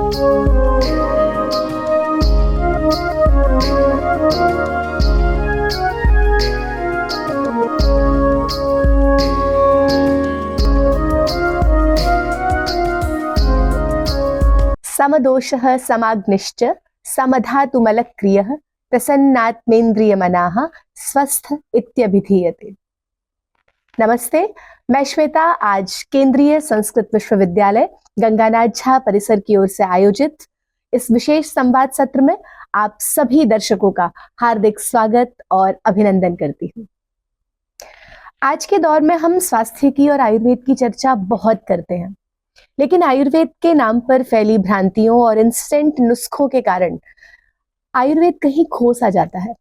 समदोषः समाग्निश्च समधातुमलक्रियः प्रसन्नात्मेन्द्रियमनाः स्वस्थ इत्यभिधीयते। नमस्ते, मैं श्वेता आज केंद्रीय संस्कृत विश्वविद्यालय गंगानाथ झा परिसर की ओर से आयोजित इस विशेष संवाद सत्र में आप सभी दर्शकों का हार्दिक स्वागत और अभिनंदन करती हूँ। आज के दौर में हम स्वास्थ्य की और आयुर्वेद की चर्चा बहुत करते हैं, लेकिन आयुर्वेद के नाम पर फैली भ्रांतियों और इंस्टेंट नुस्खों के कारण आयुर्वेद कहीं खो सा जाता है।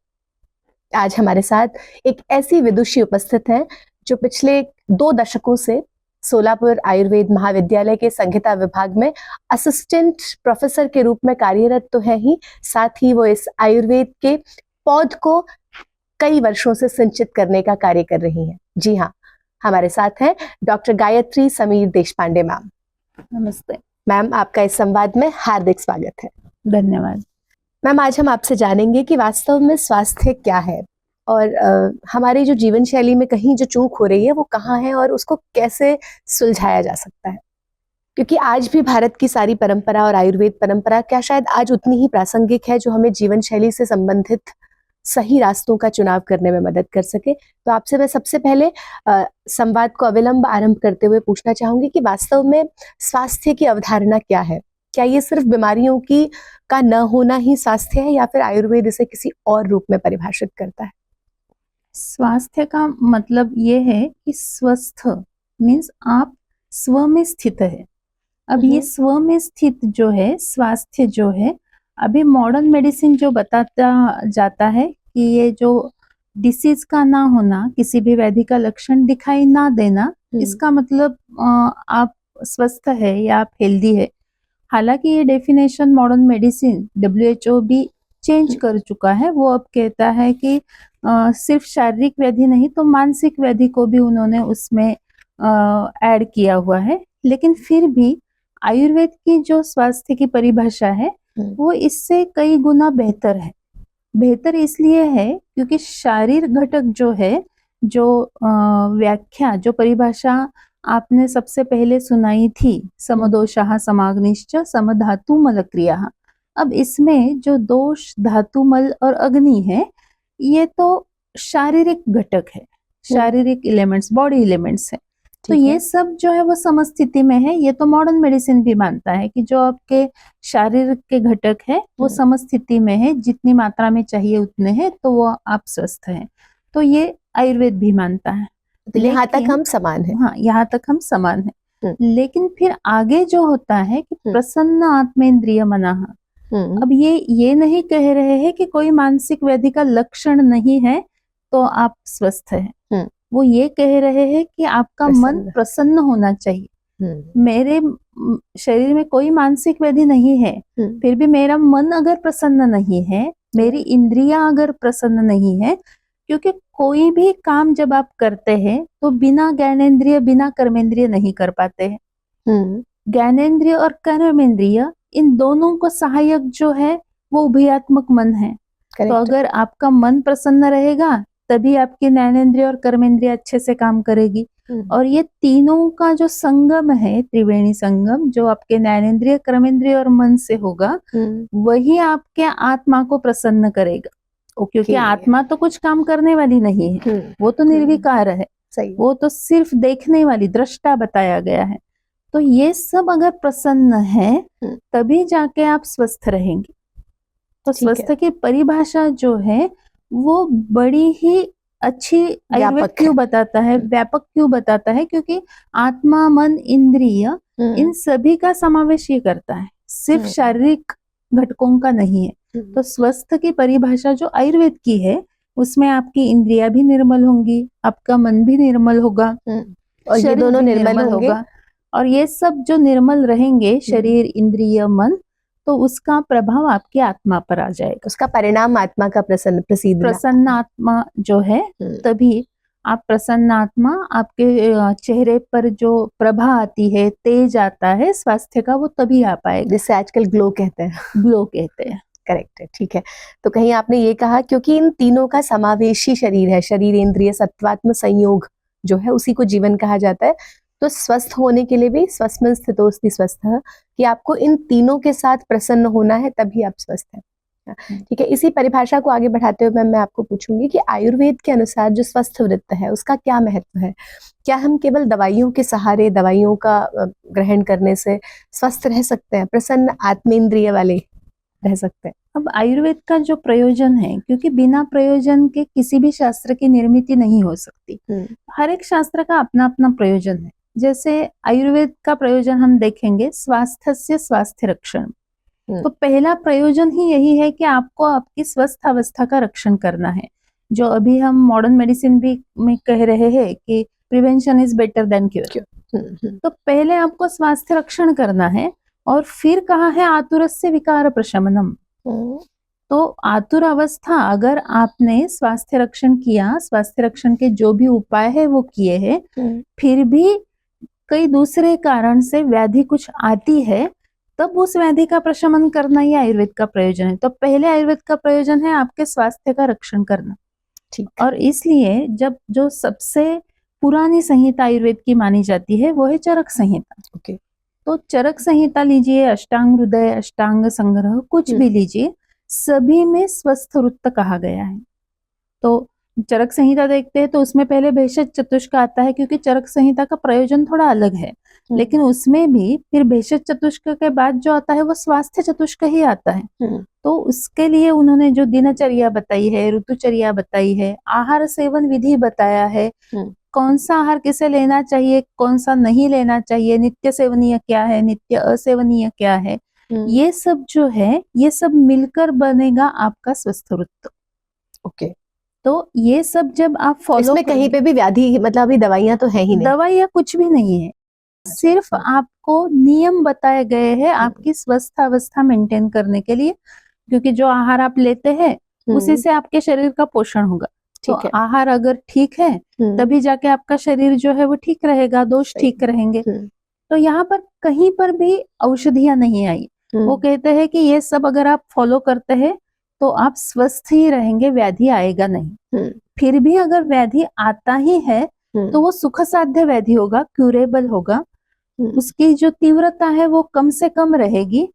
आज हमारे साथ एक ऐसी विदुषी उपस्थित है जो पिछले 2 दशकों से सोलापुर आयुर्वेद महाविद्यालय के संहिता विभाग में असिस्टेंट प्रोफेसर के रूप में कार्यरत तो है ही, साथ ही वो इस आयुर्वेद के पौध को कई वर्षों से संचित करने का कार्य कर रही हैं। जी हाँ, हमारे साथ हैं डॉक्टर गायत्री समीर देशपांडे मैम। नमस्ते मैम, आपका इस संवाद में हार्दिक स्वागत है। धन्यवाद मैम, आज हम आपसे जानेंगे कि वास्तव में स्वास्थ्य क्या है और हमारी जो जीवन शैली में कहीं जो चूक हो रही है वो कहाँ है और उसको कैसे सुलझाया जा सकता है, क्योंकि आज भी भारत की सारी परंपरा और आयुर्वेद परंपरा क्या शायद आज उतनी ही प्रासंगिक है जो हमें जीवन शैली से संबंधित सही रास्तों का चुनाव करने में मदद कर सके। तो आपसे मैं सबसे पहले संवाद को अविलंब आरंभ करते हुए पूछना चाहूंगी कि वास्तव में स्वास्थ्य की अवधारणा क्या है? क्या ये सिर्फ बीमारियों का न होना ही स्वास्थ्य है या फिर आयुर्वेद इसे किसी और रूप में परिभाषित करता है? स्वास्थ्य का मतलब ये है कि स्वस्थ मीन्स आप स्व में स्थित है। अब ये स्व में स्थित जो है स्वास्थ्य जो है, अभी मॉडर्न मेडिसिन जो बताता जाता है कि ये जो डिसीज का ना होना, किसी भी व्याधि का लक्षण दिखाई ना देना, इसका मतलब आप स्वस्थ है या आप हेल्दी है। हालांकि ये डेफिनेशन मॉडर्न मेडिसिन WHO भी चेंज कर चुका है। वो अब कहता है कि सिर्फ शारीरिक व्याधि नहीं तो मानसिक व्याधि को भी उन्होंने उसमें ऐड किया हुआ है। लेकिन फिर भी आयुर्वेद की जो स्वास्थ्य की परिभाषा है वो इससे कई गुना बेहतर है। बेहतर इसलिए है क्योंकि शारीर घटक जो है, जो व्याख्या, जो परिभाषा आपने सबसे पहले सुनाई थी, समदोषः समाग्निश्च समधातुमल क्रियाः। अब इसमें जो दोष, धातुमल और अग्नि है, ये तो शारीरिक घटक है, शारीरिक एलिमेंट्स, बॉडी एलिमेंट्स है। तो ये सब जो है वो समस्थिति में है। ये तो मॉडर्न मेडिसिन भी मानता है कि जो आपके शारीर के घटक है वो समस्थिति में है, जितनी मात्रा में चाहिए उतने हैं तो वो आप स्वस्थ हैं। तो ये आयुर्वेद भी मानता है। तो यहाँ तक हम समान हैं। हाँ, यहाँ तक हम समान हैं। लेकिन फिर आगे जो होता है कि प्रसन्न आत्मेन्द्रिय मनाः। अब ये नहीं कह रहे हैं कि कोई मानसिक व्याधि का लक्षण नहीं है तो आप स्वस्थ हैं। वो ये कह रहे हैं कि आपका मन प्रसन्न होना चाहिए। मेरे शरीर में कोई मानसिक व्याधि नहीं है, फिर भी मेरा मन अगर प्रसन्न नहीं है, मेरी इंद्रियां अगर प्रसन्न नहीं है, क्योंकि कोई भी काम जब आप करते हैं तो बिना ज्ञानेंद्रिय, बिना कर्मेंद्रिय नहीं कर पाते हैं। ज्ञानेंद्रिय और कर्मेंद्रिय, इन दोनों को सहायक जो है वो उभयात्मक मन है। तो अगर आपका मन प्रसन्न रहेगा तभी आपकी ज्ञानेंद्रिय और कर्मेंद्रिय अच्छे से काम करेगी। और ये तीनों का जो संगम है, त्रिवेणी संगम, जो आपके ज्ञानेंद्रिय, कर्मेंद्रिय और मन से होगा, वही आपके आत्मा को प्रसन्न करेगा। क्योंकि आत्मा तो कुछ काम करने वाली नहीं है, वो तो निर्विकार है, वो तो सिर्फ देखने वाली, दृष्टा बताया गया है। तो ये सब अगर प्रसन्न है तभी जाके आप स्वस्थ रहेंगे। तो स्वस्थ की परिभाषा जो है वो बड़ी ही अच्छी आयुर्वेद क्यों बताता है, व्यापक क्यों बताता है, क्योंकि आत्मा, मन, इंद्रिय, इन सभी का समावेश ये करता है, सिर्फ शारीरिक घटकों का नहीं है। तो स्वस्थ की परिभाषा जो आयुर्वेद की है उसमें आपकी इंद्रियां भी निर्मल होंगी, आपका मन भी निर्मल होगा और ये दोनों निर्मल होगा। और ये सब जो निर्मल रहेंगे, शरीर, इंद्रिय, मन, तो उसका प्रभाव आपकी आत्मा पर आ जाएगा। उसका परिणाम आत्मा का प्रसन्न आत्मा जो है तभी आप प्रसन्न आत्मा, आपके चेहरे पर जो प्रभा आती है, तेज आता है स्वास्थ्य का, वो तभी आ पाएगा, जिससे आजकल ग्लो कहते हैं। ग्लो कहते हैं। करेक्ट है, ठीक है। तो कहीं आपने ये कहा क्योंकि इन तीनों का समावेशी शरीर है, शरीर इंद्रिय सत्वात्म संयोग जो है उसी को जीवन कहा जाता है। तो स्वस्थ होने के लिए भी स्वस्मिन् स्थितोस्ति स्वस्थः, कि आपको इन तीनों के साथ प्रसन्न होना है, तभी आप स्वस्थ हैं। ठीक है, इसी परिभाषा को आगे बढ़ाते हुए मैम मैं आपको पूछूंगी कि आयुर्वेद के अनुसार जो स्वस्थ वृत्त है उसका क्या महत्व है? क्या हम केवल दवाइयों के सहारे, दवाइयों का ग्रहण करने से स्वस्थ रह सकते हैं, प्रसन्न आत्मेंद्रिय वाले रह सकते हैं? अब आयुर्वेद का जो प्रयोजन है, क्योंकि बिना प्रयोजन के किसी भी शास्त्र की निर्मित नहीं हो सकती। हर एक शास्त्र का अपना अपना प्रयोजन है। जैसे आयुर्वेद का प्रयोजन हम देखेंगे, स्वास्थ्य से स्वास्थ्य रक्षण। तो पहला प्रयोजन ही यही है कि आपको आपकी स्वस्थ अवस्था का रक्षण करना है। जो अभी हम मॉडर्न मेडिसिन भी में कह रहे हैं कि prevention is better than cure. तो पहले आपको स्वास्थ्य रक्षण करना है, और फिर कहा है आतुरस्य विकार प्रशमनम। तो आतुर अवस्था, अगर आपने स्वास्थ्य रक्षण किया, स्वास्थ्य रक्षण के जो भी उपाय है वो किए हैं, फिर भी कई दूसरे कारण से व्याधि कुछ आती है, तब उस व्याधि का प्रशमन करना ही आयुर्वेद का प्रयोजन है। तो पहले आयुर्वेद का प्रयोजन है आपके स्वास्थ्य का रक्षण करना। ठीक। और इसलिए जब जो सबसे पुरानी संहिता आयुर्वेद की मानी जाती है वो है चरक संहिता। ओके। तो चरक संहिता लीजिए, अष्टांग हृदय, अष्टांग संग्रह, कुछ भी लीजिए, सभी में स्वस्थ वृत्त कहा गया है। तो चरक संहिता देखते हैं तो उसमें पहले भेषज चतुष्क आता है, क्योंकि चरक संहिता का प्रयोजन थोड़ा अलग है। लेकिन उसमें भी फिर भेषज चतुष्क के बाद जो आता है वो स्वास्थ्य चतुष्क ही आता है। तो उसके लिए उन्होंने जो दिनचर्या बताई है, ऋतुचर्या बताई है, आहार सेवन विधि बताया है, कौन सा आहार किसे लेना चाहिए, कौन सा नहीं लेना चाहिए, नित्य सेवनीय क्या है, नित्य असेवनीय क्या है, ये सब जो है, ये सब मिलकर बनेगा आपका स्वस्थ वृत्त। ओके। तो ये सब जब आप फॉलो, इसमें कहीं पे भी व्याधि, मतलब अभी दवाइयां तो है ही नहीं, दवाइयां कुछ भी नहीं है, सिर्फ आपको नियम बताए गए हैं आपकी स्वस्थ अवस्था मेंटेन करने के लिए। क्योंकि जो आहार आप लेते हैं उसी से आपके शरीर का पोषण होगा। तो आहार अगर ठीक है तभी जाके आपका शरीर जो है वो ठीक रहेगा, दोष ठीक रहेंगे। तो यहाँ पर कहीं पर भी औषधियां नहीं आई। वो कहते हैं कि ये सब अगर आप फॉलो करते हैं तो आप स्वस्थ ही रहेंगे, व्याधि आएगा नहीं। फिर भी अगर व्याधि आता ही है तो वो सुख साध्य व्याधि होगा, क्यूरेबल होगा। उसकी जो तीव्रता है वो कम से कम रहेगी,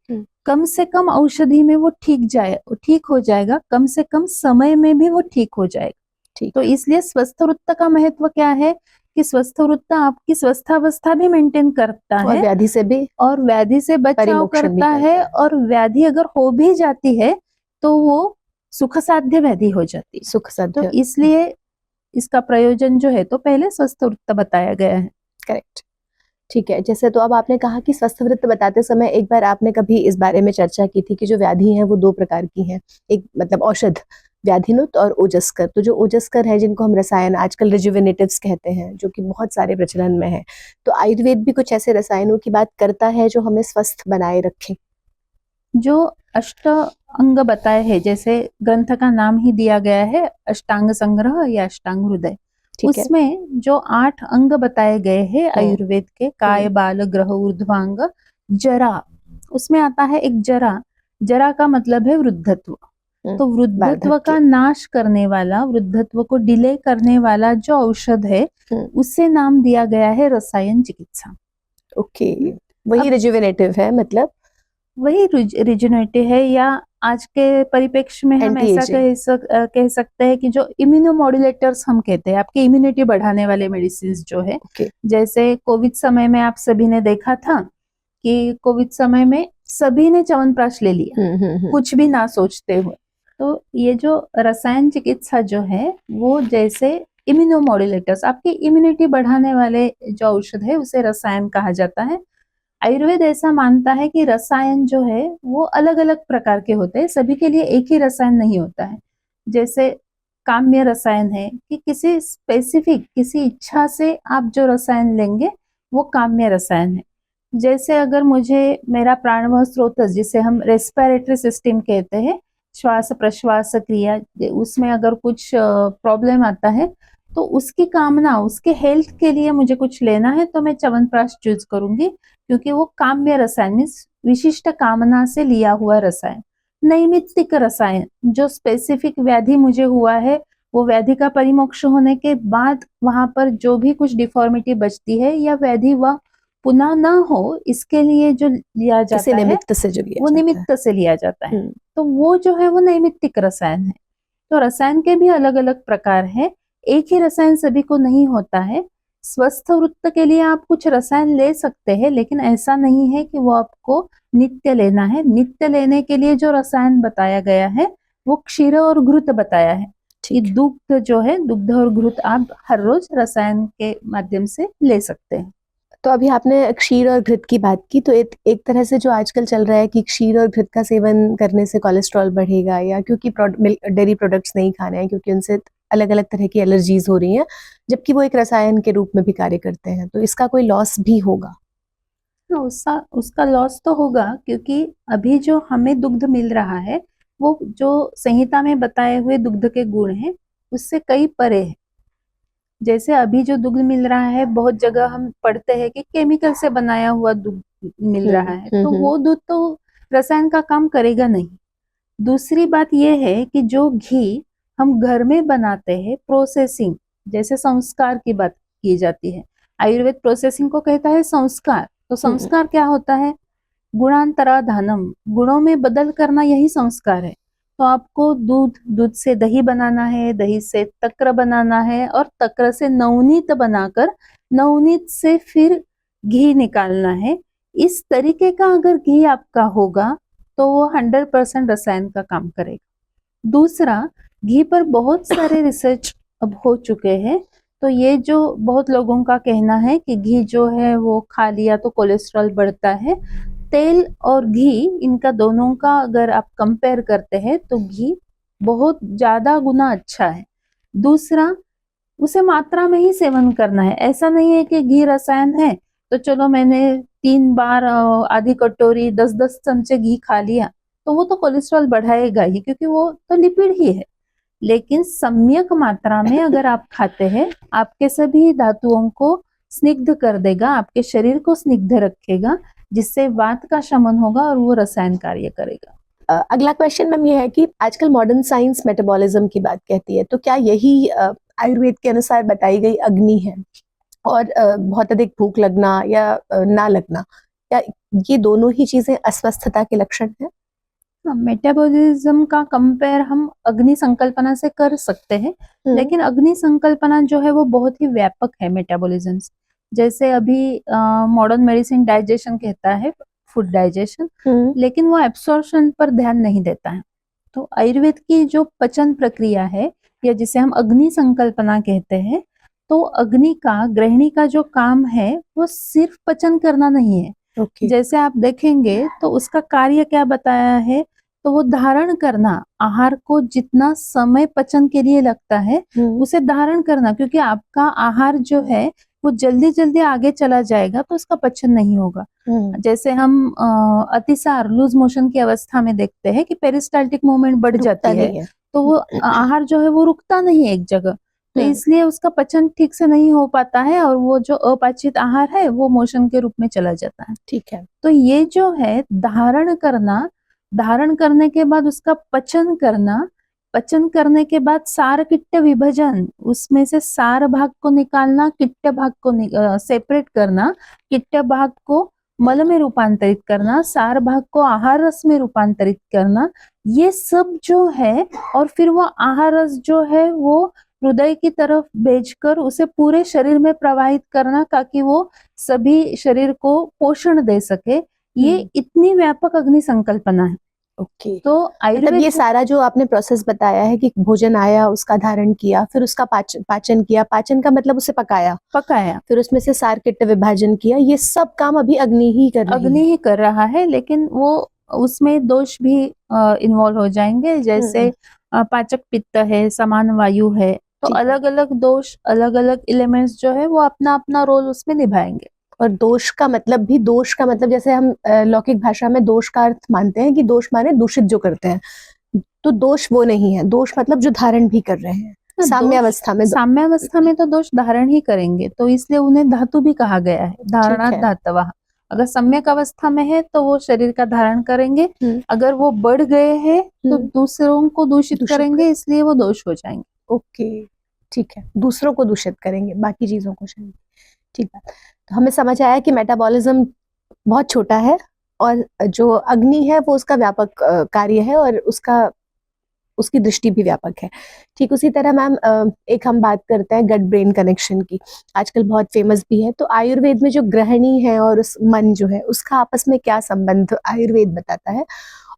कम से कम औषधि में वो ठीक हो जाएगा, कम से कम समय में भी वो ठीक हो जाएगा। तो इसलिए स्वस्थ वृत्त का महत्व क्या है कि स्वस्थ वृत्त आपकी स्वस्थावस्था भी मेंटेन करता है, और व्याधि से भी, और व्याधि से बचाव करता है। और व्याधि अगर हो भी जाती है तो वो सुख साध्य व्याधि हो जाती है, सुख साध्य। तो इसलिए इसका प्रयोजन जो है तो पहले स्वस्थ वृत्त बताया गया है। करेक्ट, ठीक है। जैसे तो अब आपने कहा कि स्वस्थ वृत्त बताते समय एक बार आपने कभी इस बारे में चर्चा की थी कि जो व्याधि हैं वो दो प्रकार की हैं, एक मतलब औषध, व्याधिनुत और ओजस्कर। तो जो ओजस्कर है, जिनको हम रसायन आजकल रिजुवेनेटिव्स कहते हैं, जो कि बहुत सारे प्रचलन में है, तो आयुर्वेद भी कुछ ऐसे रसायनों की बात करता है जो हमें स्वस्थ बनाए रखें। जो अष्ट अंग बताए हैं, जैसे ग्रंथ का नाम ही दिया गया है अष्टांग संग्रह या अष्टांग हृदय, उसमें जो 8 अंग बताए गए हैं आयुर्वेद के, काय बाल ग्रह ऊर्ध्वांग जरा, उसमें आता है एक जरा। जरा का मतलब है वृद्धत्व। तो वृद्धत्व का नाश करने वाला, वृद्धत्व को डिले करने वाला जो औषध है उससे नाम दिया गया है रसायन चिकित्सा। ओके, वही रिजुवेनेटिव है, मतलब वही रिजुवेनेटिव है, या आज के परिप्रेक्ष्य में हम ऐसा कह सकते हैं कि जो इम्यूनोमॉड्यूलेटर्स हम कहते हैं, आपकी इम्यूनिटी बढ़ाने वाले मेडिसिन जो है। जैसे कोविड समय में आप सभी ने देखा था कि कोविड समय में सभी ने च्यवनप्राश ले लिया, कुछ भी ना सोचते हुए। तो ये जो रसायन चिकित्सा जो है वो जैसे इम्यूनोमॉड्यूलेटर्स, आपकी इम्यूनिटी बढ़ाने वाले जो औषध है उसे रसायन कहा जाता है। आयुर्वेद ऐसा मानता है कि रसायन जो है वो अलग अलग प्रकार के होते हैं, सभी के लिए एक ही रसायन नहीं होता है। जैसे काम्य रसायन है कि किसी स्पेसिफिक, किसी इच्छा से आप जो रसायन लेंगे वो काम्य रसायन है। जैसे अगर मुझे मेरा प्राणवायु स्रोत, जिसे हम रेस्पिरेटरी सिस्टम कहते हैं, श्वास प्रश्वास क्रिया, उसमें अगर कुछ प्रॉब्लम आता है तो उसकी कामना, उसके हेल्थ के लिए मुझे कुछ लेना है तो मैं च्यवनप्राश चूज करूंगी, क्योंकि वो काम्य रसायन मीन्स विशिष्ट कामना से लिया हुआ रसायन। नैमित्तिक रसायन, जो स्पेसिफिक व्याधि मुझे हुआ है, वो व्याधि का परिमोक्ष होने के बाद वहां पर जो भी कुछ डिफॉर्मिटी बचती है या व्याधि वह पुनः न हो, इसके लिए जो लिया किसी जाता है निमित्त से जो लिया वो जाता है। निमित्त से लिया जाता है। हम्म, तो वो जो है वो नैमित्तिक रसायन है। तो रसायन के भी अलग अलग प्रकार है, एक ही रसायन सभी को नहीं होता है। स्वस्थ वृत्त के लिए आप कुछ रसायन ले सकते हैं, लेकिन ऐसा नहीं है कि वो आपको नित्य लेना है। नित्य लेने के लिए जो रसायन बताया गया है वो क्षीर और घृत बताया है कि ठीक है। दुग्ध जो है, दुग्ध और घृत आप हर रोज रसायन के माध्यम से ले सकते हैं। तो अभी आपने क्षीर और घृत की बात की, तो एक तरह से जो आजकल चल रहा है कि क्षीर और घृत का सेवन करने से कोलेस्ट्रॉल बढ़ेगा, या क्योंकि डेयरी प्रोडक्ट्स नहीं खाने हैं क्योंकि उनसे अलग अलग तरह की एलर्जीज हो रही हैं, जबकि वो एक रसायन के रूप में भी कार्य करते हैं, तो इसका कोई लॉस भी होगा? हाँ, उसका लॉस तो होगा, क्योंकि अभी जो हमें दुग्ध मिल रहा है वो जो संहिता में बताए हुए दुग्ध के गुण हैं उससे कई परे है। जैसे अभी जो दुग्ध मिल रहा है, बहुत जगह हम पढ़ते हैं कि केमिकल से बनाया हुआ दूध मिल रहा है, तो वो दूध तो रसायन का काम करेगा नहीं। दूसरी बात यह है कि जो घी हम घर में बनाते हैं, प्रोसेसिंग, जैसे संस्कार की बात की जाती है, आयुर्वेद प्रोसेसिंग को कहता है संस्कार। तो संस्कार क्या होता है? गुणांतराधानम, गुणों में बदल करना, यही संस्कार है। तो आपको दूध से दही बनाना है, दही से तक्र बनाना है, और तक्र से नवनीत बनाकर नवनीत से फिर घी निकालना है। इस तरीके का अगर घी आपका होगा तो वो 100% रसायन का काम करेगा। दूसरा, घी पर बहुत सारे रिसर्च अब हो चुके हैं, तो ये जो बहुत लोगों का कहना है कि घी जो है वो खा लिया तो कोलेस्ट्रॉल बढ़ता है, तेल और घी, इनका दोनों का अगर आप कंपेयर करते हैं तो घी बहुत ज्यादा गुना अच्छा है। दूसरा, उसे मात्रा में ही सेवन करना है। ऐसा नहीं है कि घी रसायन है तो चलो मैंने 3 बार आधी कटोरी 10-10 चमचे घी खा लिया, तो वो तो कोलेस्ट्रॉल बढ़ाएगा ही, क्योंकि वो तो लिपिड ही है। लेकिन सम्यक मात्रा में अगर आप खाते हैं, आपके सभी धातुओं को स्निग्ध कर देगा, आपके शरीर को स्निग्ध रखेगा, जिससे वात का शमन होगा और वो रसायन कार्य करेगा। अगला क्वेश्चन मैम ये है कि आजकल मॉडर्न साइंस मेटाबॉलिज्म की बात कहती है, तो क्या यही आयुर्वेद के अनुसार बताई गई अग्नि है? और बहुत अधिक भूख लगना या ना लगना, क्या ये दोनों ही चीजें अस्वस्थता के लक्षण हैं? मेटाबॉलिज्म का कंपेयर हम अग्नि संकल्पना से कर सकते हैं, लेकिन अग्नि संकल्पना जो है वो बहुत ही व्यापक है मेटाबॉलिज्म से। जैसे अभी मॉडर्न मेडिसिन डाइजेशन कहता है, फूड डाइजेशन, लेकिन वो एब्सॉर्प्शन पर ध्यान नहीं देता है। तो आयुर्वेद की जो पचन प्रक्रिया है, या जिसे हम अग्नि संकल्पना कहते हैं, तो अग्नि का, गृहिणी का जो काम है वो सिर्फ पचन करना नहीं है। जैसे आप देखेंगे तो उसका कार्य क्या बताया है, तो वो धारण करना, आहार को जितना समय पचन के लिए लगता है उसे धारण करना, क्योंकि आपका आहार जो है वो जल्दी जल्दी आगे चला जाएगा तो उसका पचन नहीं होगा। जैसे हम अतिसार, लूज मोशन की अवस्था में देखते हैं कि पेरिस्टाल्टिक मूवमेंट बढ़ जाती है, तो वो आहार जो है वो रुकता नहीं है एक जगह, तो इसलिए उसका पचन ठीक से नहीं हो पाता है और वो जो अपाचित आहार है वो मोशन के रूप में चला जाता है। ठीक है। तो ये जो है धारण करना, धारण करने के बाद उसका पचन करना, पचन करने के बाद सार किट्ट विभाजन, उसमें से सार भाग को निकालना, किट्ट भाग को सेपरेट करना, किट्ट भाग को मल में रूपांतरित करना, सार भाग को आहार रस में रूपांतरित करना, ये सब जो है, और फिर वो आहार रस जो है वो हृदय की तरफ भेजकर उसे पूरे शरीर में प्रवाहित करना, ताकि वो सभी शरीर को पोषण दे सके। ये इतनी व्यापक अग्नि संकल्पना है। ओके। तो मतलब आयुर्वेद ये सारा जो आपने प्रोसेस बताया है कि भोजन आया, उसका धारण किया, फिर उसका पाचन किया, पाचन का मतलब उसे पकाया, फिर उसमें से सार किट्ट विभाजन किया, ये सब काम अभी अग्नि ही कर रही अग्नि ही कर रहा है। लेकिन वो उसमें दोष भी इन्वॉल्व हो जाएंगे, जैसे पाचक पित्त है, समान वायु है, तो अलग अलग दोष, अलग अलग एलिमेंट्स जो है वो अपना अपना रोल उसमें निभाएंगे। और दोष का मतलब भी, दोष का मतलब जैसे हम लौकिक भाषा में दोष का अर्थ मानते हैं कि दोष माने दूषित जो करते हैं, तो दोष वो नहीं है, दोष मतलब जो धारण भी कर रहे हैं। साम्यावस्था में साम्यावस्था में तो दोष धारण ही करेंगे, तो इसलिए उन्हें धातु भी कहा गया है, धारणात् है। धातवः। अगर सम्यक अवस्था में है तो वो शरीर का धारण करेंगे, अगर वो बढ़ गए हैं तो दूसरों को दूषित करेंगे, इसलिए वो दोष हो जाएंगे। ओके, ठीक है, दूसरों को दूषित करेंगे, बाकी चीजों को शायद। ठीक है, तो हमें समझ आया कि मेटाबॉलिज्म बहुत छोटा है और जो अग्नि है वो उसका व्यापक कार्य है और उसकी दृष्टि भी व्यापक है। ठीक उसी तरह मैम एक हम बात करते हैं गट ब्रेन कनेक्शन की, आजकल बहुत फेमस भी है। तो आयुर्वेद में जो गृहिणी है और उस मन जो है उसका आपस में क्या संबंध आयुर्वेद बताता है,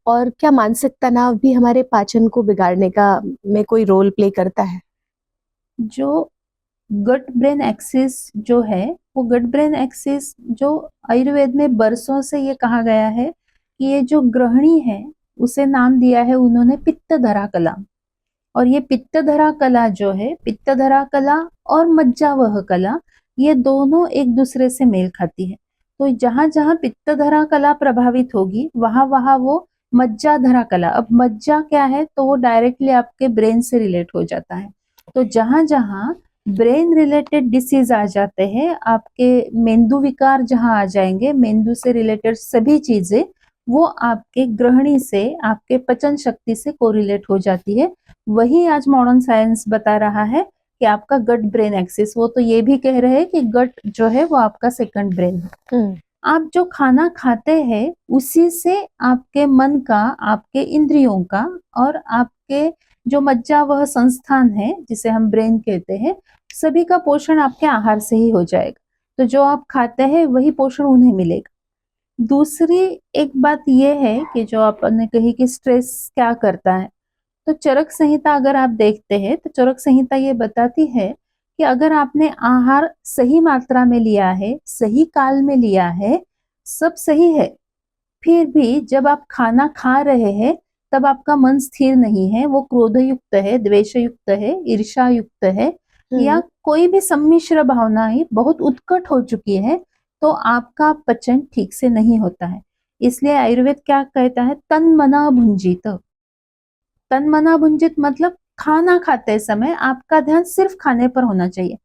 और क्या मानसिक तनाव भी हमारे पाचन को बिगाड़ने का में कोई रोल प्ले करता है? जो गट ब्रेन एक्सिस जो है, वो गट ब्रेन एक्सिस जो आयुर्वेद में बरसों से ये कहा गया है कि ये जो गृहिणी है उसे नाम दिया है उन्होंने पित्तधरा कला। और ये पित्तधरा कला जो है, पित्तधरा कला और मज्जावह कला, ये दोनों एक दूसरे से मेल खाती है। तो जहां जहां पित्तधरा कला प्रभावित होगी वहां वहां वो मज्जाधरा कला, अब मज्जा क्या है तो वो डायरेक्टली आपके ब्रेन से रिलेट हो जाता है। तो जहां जहां ब्रेन रिलेटेड डिसीज आ जाते हैं, आपके मेंदु विकार जहां आ जाएंगे, मेंदु से रिलेटेड सभी चीजें वो आपके गृहिणी से, आपके पचन शक्ति से कोरिलेट हो जाती है। वही आज मॉडर्न साइंस बता रहा है कि आपका गट ब्रेन एक्सिस, वो तो ये भी कह रहे हैं कि गट जो है वो आपका सेकंड ब्रेन है। आप जो खाना खाते हैं उसी से आपके मन का, आपके इंद्रियों का और आपके जो मज्जावह संस्थान है जिसे हम ब्रेन कहते हैं, सभी का पोषण आपके आहार से ही हो जाएगा। तो जो आप खाते हैं वही पोषण उन्हें मिलेगा। दूसरी एक बात यह है कि जो आपने कही कि स्ट्रेस क्या करता है, तो चरक संहिता अगर आप देखते हैं तो चरक संहिता ये बताती है कि अगर आपने आहार सही मात्रा में लिया है, सही काल में लिया है, सब सही है, फिर भी जब आप खाना खा रहे हैं तब आपका मन स्थिर नहीं है, वो क्रोधयुक्त है, द्वेषयुक्त है, ईर्ष्यायुक्त है, या कोई भी सम्मिश्र भावनाएं बहुत उत्कट हो चुकी है, तो आपका पचन ठीक से नहीं होता है। इसलिए आयुर्वेद क्या कहता है, तन मना भुंजित। तन मना भुंजित मतलब खाना खाते समय आपका ध्यान सिर्फ खाने पर होना चाहिए।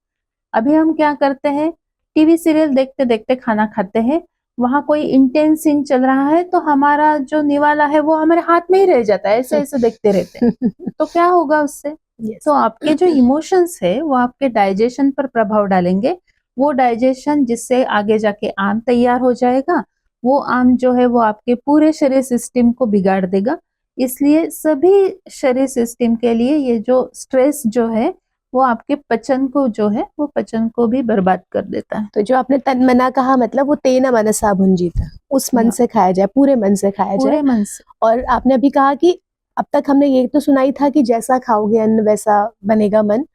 अभी हम क्या करते हैं, टीवी सीरियल देखते देखते खाना खाते हैं, वहां कोई इंटेंस सीन चल रहा है तो हमारा जो निवाला है वो हमारे हाथ में ही रह जाता है, ऐसे ऐसे देखते रहते हैं। तो क्या होगा उससे? तो आपके जो इमोशंस है वो आपके डाइजेशन पर प्रभाव डालेंगे। वो डाइजेशन जिससे आगे जाके आम तैयार हो जाएगा, वो आम जो है वो आपके पूरे शरीर सिस्टम को बिगाड़ देगा। इसलिए सभी शरीर सिस्टम के लिए ये जो स्ट्रेस जो है वो आपके पचन को जो है वो पचन को भी बर्बाद कर देता है। तो जो आपने तन मना कहा, मतलब वो तेन मनसा भुंजित, उस मन से खाया जाए, पूरे मन से खाया जाए। पूरे मन से। और आपने अभी कहा कि अब तक हमने ये तो सुना ही था कि जैसा खाओगे अन्न वैसा बनेगा मन,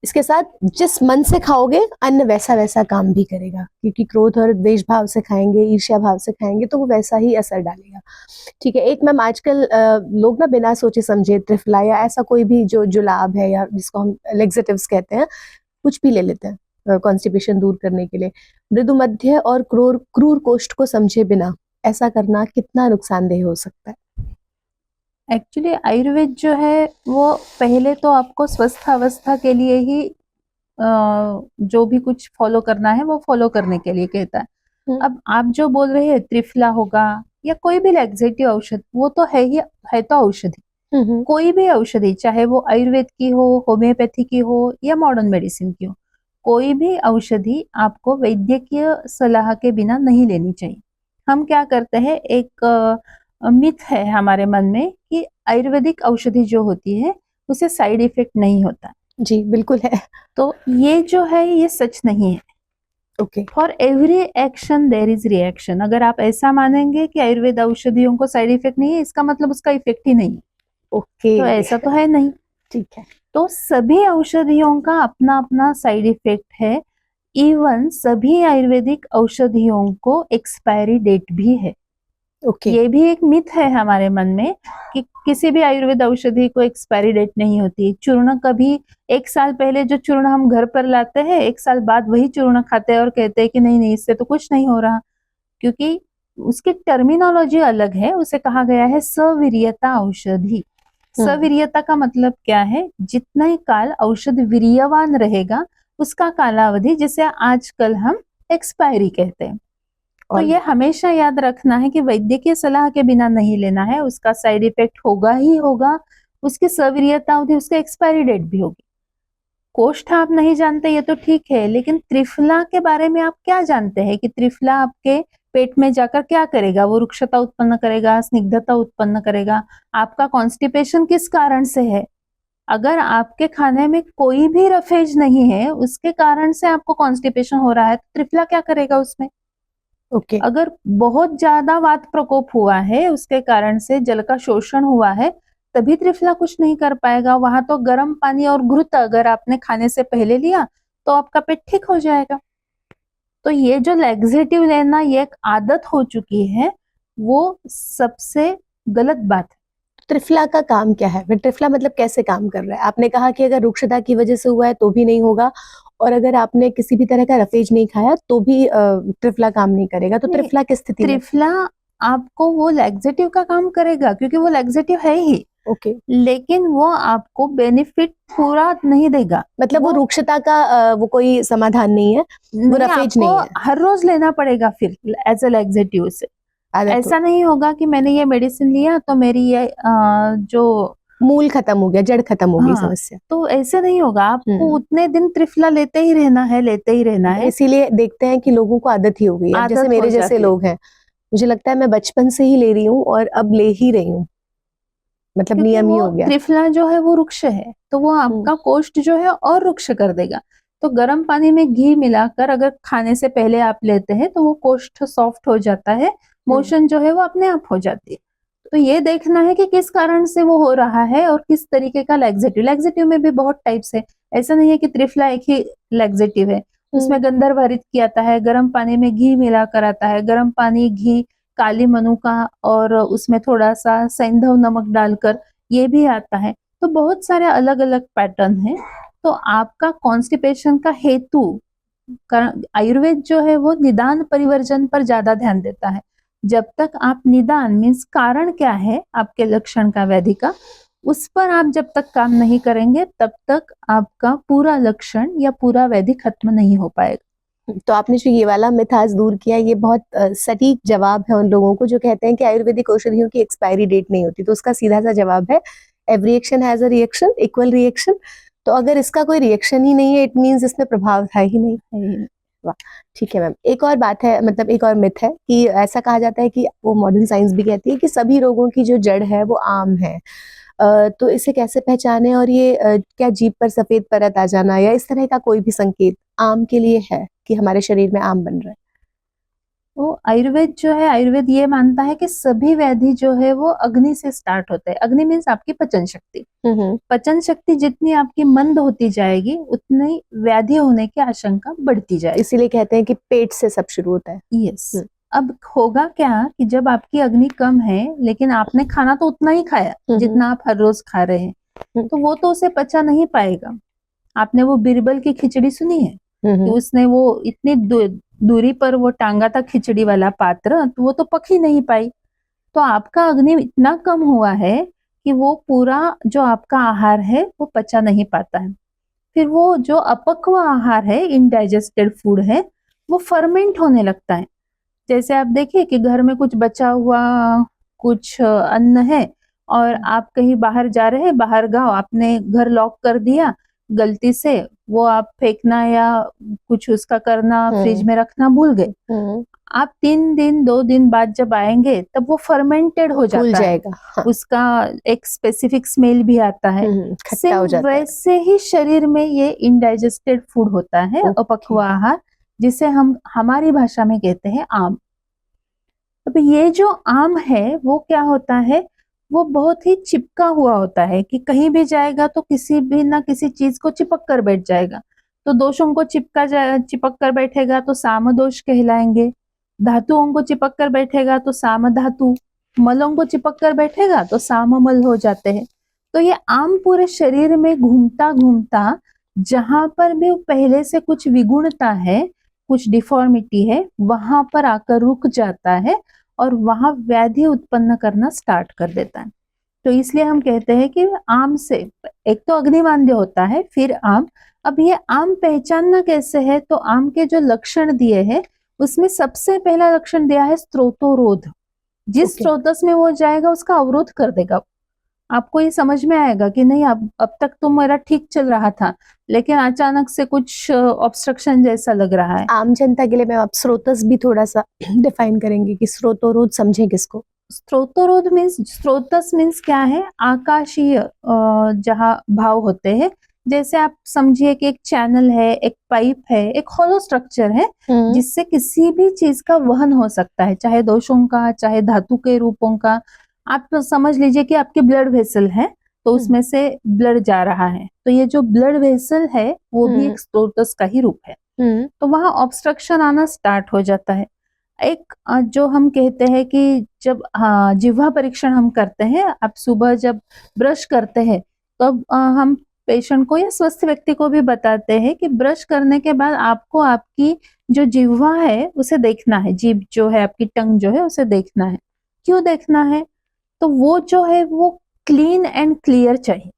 इसके साथ जिस मन से खाओगे अन्न वैसा वैसा काम भी करेगा, क्योंकि क्रोध और द्वेष भाव से खाएंगे, ईर्ष्या भाव से खाएंगे तो वो वैसा ही असर डालेगा। ठीक है, एक मैम आजकल लोग ना बिना सोचे समझे त्रिफला या ऐसा कोई भी जो जुलाब है या जिसको हम लेक्सेटिव्स कहते हैं, कुछ भी ले लेते हैं कॉन्स्टिपेशन दूर करने के लिए। मृदु मध्य और क्रूर कोष्ठ को समझे बिना ऐसा करना कितना नुकसानदेह हो सकता है? एक्चुअली आयुर्वेद जो है वो पहले तो आपको स्वस्थ अवस्था के लिए ही जो भी कुछ फॉलो करना है वो फॉलो करने के लिए कहता है। अब आप जो बोल रहे हैं त्रिफला होगा या कोई भी लैक्सेटिव औषध, वो तो है ही, है तो औषधि। कोई भी औषधि, चाहे वो आयुर्वेद की हो, होम्योपैथी की हो या मॉडर्न मेडिसिन की हो, कोई भी औषधि आपको वैद्यकीय सलाह के बिना नहीं लेनी चाहिए। हम क्या करते हैं, एक मिथ है हमारे मन में कि आयुर्वेदिक औषधि जो होती है उसे साइड इफेक्ट नहीं होता। जी बिल्कुल है। तो ये जो है ये सच नहीं है। Okay, for every action there is reaction. अगर आप ऐसा मानेंगे कि आयुर्वेद औषधियों को साइड इफेक्ट नहीं है, इसका मतलब उसका इफेक्ट ही नहीं है। ओके, तो ऐसा तो है नहीं। ठीक है। तो सभी औषधियों का अपना अपना साइड इफेक्ट है। इवन सभी आयुर्वेदिक औषधियों को एक्सपायरी डेट भी है। ओके, ये भी एक मिथ है हमारे मन में कि किसी भी आयुर्वेद औषधि को एक्सपायरी डेट नहीं होती। चूर्ण कभी 1 साल पहले जो चूर्ण हम घर पर लाते हैं, 1 साल बाद वही चूर्ण खाते हैं और कहते हैं कि नहीं नहीं इससे तो कुछ नहीं हो रहा, क्योंकि उसकी टर्मिनोलॉजी अलग है। उसे कहा गया है सवीर्यता औषधि। सवीर्यता का मतलब क्या है? जितना ही काल औषध वीर्यवान रहेगा उसका कालावधि, जिसे आजकल हम एक्सपायरी कहते हैं। तो और ये हमेशा याद रखना है कि वैद्यकीय सलाह के बिना नहीं लेना है, उसका साइड इफेक्ट होगा ही होगा, उसकी सवीर्यता अवधि, उसका एक्सपायरी डेट भी होगी। कोष्ठ आप नहीं जानते ये तो ठीक है, लेकिन त्रिफला के बारे में आप क्या जानते हैं कि त्रिफला आपके पेट में जाकर क्या करेगा? वो रुक्षता उत्पन्न करेगा, स्निग्धता उत्पन्न करेगा। आपका कॉन्स्टिपेशन किस कारण से है? अगर आपके खाने में कोई भी रफेज नहीं है, उसके कारण से आपको कॉन्स्टिपेशन हो रहा है, तो त्रिफला क्या करेगा उसमें? ओके, अगर बहुत ज्यादा वात प्रकोप हुआ है, उसके कारण से जल का शोषण हुआ है, तभी त्रिफला कुछ नहीं कर पाएगा। वहां तो गर्म पानी और घृत अगर आपने खाने से पहले लिया तो आपका पेट ठीक हो जाएगा। तो ये जो लैक्सेटिव लेना ये एक आदत हो चुकी है, वो सबसे गलत बात है। त्रिफला का काम क्या है? फिर त्रिफला मतलब कैसे काम कर रहा है? आपने कहा कि अगर रुक्षता की वजह से हुआ है तो भी नहीं होगा, और अगर आपने किसी भी तरह का रफेज नहीं खाया तो भी त्रिफला काम नहीं करेगा। तो नहीं, त्रिफला किस स्थिति में? त्रिफला आपको वो लैक्सेटिव का काम करेगा क्योंकि वो लैक्सेटिव है ही, ओके, लेकिन वो आपको बेनिफिट पूरा नहीं देगा। मतलब वो रुक्षता का वो कोई समाधान नहीं है, वो नहीं, रफेज आपको नहीं है। हर रोज लेना पड़ेगा फिर एज अ लैक्सेटिव से। आदत ऐसा नहीं होगा कि मैंने ये मेडिसिन लिया तो मेरी ये जो मूल खत्म हो गया, जड़ खत्म हो गई हाँ, समस्या। तो ऐसे नहीं होगा। आपको उतने दिन त्रिफला लेते ही रहना है, लेते ही रहना है। इसीलिए देखते हैं कि लोगों को आदत ही हो गई है। अब जैसे आदत हो मेरे जैसे जाती है। लोग हैं, मुझे लगता है मैं बचपन से ही ले रही हूँ और अब ले ही रही हूँ, मतलब क्योंकि नियम ही वो हो गया। त्रिफला जो है वो रुक्ष है, तो वो आपका कोष्ठ जो है और रुक्ष कर देगा। तो गर्म पानी में घी मिलाकर अगर खाने से पहले आप लेते हैं तो वो कोष्ठ सॉफ्ट हो जाता है, मोशन जो है वो अपने आप हो जाती है। तो ये देखना है कि किस कारण से वो हो रहा है और किस तरीके का लैक्सेटिव। लैक्सेटिव में भी बहुत टाइप्स है, ऐसा नहीं है कि त्रिफला एक ही लैक्सेटिव है। उसमें गंधर्व हरित की आता है, गर्म पानी में घी मिलाकर आता है, गर्म पानी, घी, काली मनुका और उसमें थोड़ा सा सैंधव नमक डालकर ये भी आता है। तो बहुत सारे अलग अलग पैटर्न हैं। तो आपका कॉन्स्टिपेशन का हेतु, आयुर्वेद जो है वो निदान परिवर्जन पर ज्यादा ध्यान देता है। जब तक आप निदान मीन्स कारण क्या है आपके लक्षण का, व्याधि का, उस पर आप जब तक काम नहीं करेंगे तब तक आपका पूरा लक्षण या पूरा व्याधि खत्म नहीं हो पाएगा। तो आपने जो ये वाला मिथ आज दूर किया, ये बहुत सटीक जवाब है उन लोगों को जो कहते हैं कि आयुर्वेदिक औषधियों की एक्सपायरी डेट नहीं होती। तो उसका सीधा सा जवाब है, every action has a reaction, equal reaction. तो अगर इसका कोई रिएक्शन ही नहीं है, इट मींस इसमें प्रभाव था ही नहीं। वाह, ठीक है मैम। एक और बात है, मतलब एक और मिथ है कि ऐसा कहा जाता है कि वो मॉडर्न साइंस भी कहती है कि सभी रोगों की जो जड़ है वो आम है। तो इसे कैसे पहचाने? और ये क्या जीभ पर सफेद परत आ जाना या इस तरह का कोई भी संकेत आम के लिए है कि हमारे शरीर में आम बन रहा है? तो आयुर्वेद जो है, आयुर्वेद ये मानता है कि सभी व्याधि जो है वो अग्नि से स्टार्ट होते हैं। अग्नि मीन्स आपकी पचन शक्ति। पचन शक्ति जितनी आपकी मंद होती जाएगी उतनी व्याधि होने की आशंका बढ़ती जाएगी। इसीलिए कहते हैं कि पेट से सब शुरू होता है। यस। अब होगा क्या कि जब आपकी अग्नि कम है लेकिन आपने खाना तो उतना ही खाया जितना आप हर रोज खा रहे हैं, तो वो तो उसे पचा नहीं पाएगा। आपने वो बीरबल की खिचड़ी सुनी है कि उसने वो इतनी दूरी पर वो टांगा था खिचड़ी वाला पात्र, तो वो तो पक ही नहीं पाई। तो आपका अग्नि इतना कम हुआ है कि वो पूरा जो आपका आहार है वो पचा नहीं पाता है। फिर वो जो अपक्व आहार है, इनडाइजेस्टेड फूड है, वो फर्मेंट होने लगता है। जैसे आप देखिए कि घर में कुछ बचा हुआ कुछ अन्न है और आप कहीं बाहर जा रहे हैं, बाहर गांव, आपने घर लॉक कर दिया, गलती से वो आप फेंकना या कुछ उसका करना, फ्रिज में रखना भूल गए। आप 3 दिन 2 दिन बाद जब आएंगे तब वो फर्मेंटेड हो जाता है। हाँ। उसका एक स्पेसिफिक स्मेल भी आता है। खट्टा हो जाता है। वैसे ही शरीर में ये इनडाइजेस्टेड फूड होता है, अपक्व आहार, जिसे हम हमारी भाषा में कहते हैं आम। अब ये जो आम है वो क्या होता है, वो बहुत ही चिपका हुआ होता है कि कहीं भी जाएगा तो किसी भी ना किसी चीज को चिपक कर बैठ जाएगा। तो दोषों को चिपक कर बैठेगा तो साम दोष कहलाएंगे, धातुओं को चिपक कर बैठेगा तो साम धातु, मलों को चिपक कर बैठेगा तो साम मल हो जाते हैं। तो ये आम पूरे शरीर में घूमता घूमता जहां पर भी पहले से कुछ विगुणता है, कुछ डिफॉर्मिटी है, वहां पर आकर रुक जाता है और वहां व्याधि उत्पन्न करना स्टार्ट कर देता है। तो इसलिए हम कहते हैं कि आम से एक तो अग्निमांद्य होता है, फिर आम। अब ये आम पहचानना कैसे है, तो आम के जो लक्षण दिए हैं उसमें सबसे पहला लक्षण दिया है स्त्रोतोरोध। जिस Okay. स्रोतस में वो जाएगा उसका अवरोध कर देगा। आपको ये समझ में आएगा कि नहीं, अब तक तो मेरा ठीक चल रहा था, लेकिन अचानक से कुछ ऑब्स्ट्रक्शन जैसा लग रहा है। आम जनता के लिए मैं आप स्रोतस भी थोड़ा सा डिफाइन करेंगे कि स्रोतोरोध समझे किसको? स्त्रोतोरोध मीन्स, स्त्रोतस मीन्स क्या है, आकाशीय जहाँ भाव होते हैं। जैसे आप समझिए कि एक चैनल है, एक पाइप है, एक होलो स्ट्रक्चर है जिससे किसी भी चीज का वहन हो सकता है, चाहे दोषों का, चाहे धातु के रूपों का। आप तो समझ लीजिए कि आपके ब्लड वेसल है, तो उसमें से ब्लड जा रहा है, तो ये जो ब्लड वेसल है वो भी एक स्त्रोतस का ही रूप है। तो वहां ऑब्स्ट्रक्शन आना स्टार्ट हो जाता है। एक जो हम कहते हैं कि जब जिह्वा परीक्षण हम करते हैं, आप सुबह जब ब्रश करते हैं तब हम पेशेंट को या स्वस्थ व्यक्ति को भी बताते हैं कि ब्रश करने के बाद आपको आपकी जो जिह्वा है उसे देखना है, जीभ जो है, आपकी टंग जो है उसे देखना है। क्यों देखना है? तो वो जो है वो क्लीन एंड क्लियर चाहिए,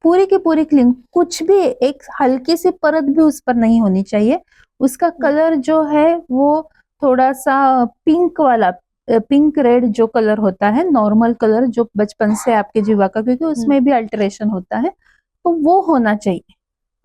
पूरी की पूरी क्लीन, कुछ भी एक हल्की सी परत भी उस पर नहीं होनी चाहिए। उसका कलर जो है वो थोड़ा सा पिंक वाला, पिंक रेड जो कलर होता है, नॉर्मल कलर जो बचपन से आपके जीवा का, क्योंकि उसमें भी अल्टरेशन होता है, तो वो होना चाहिए।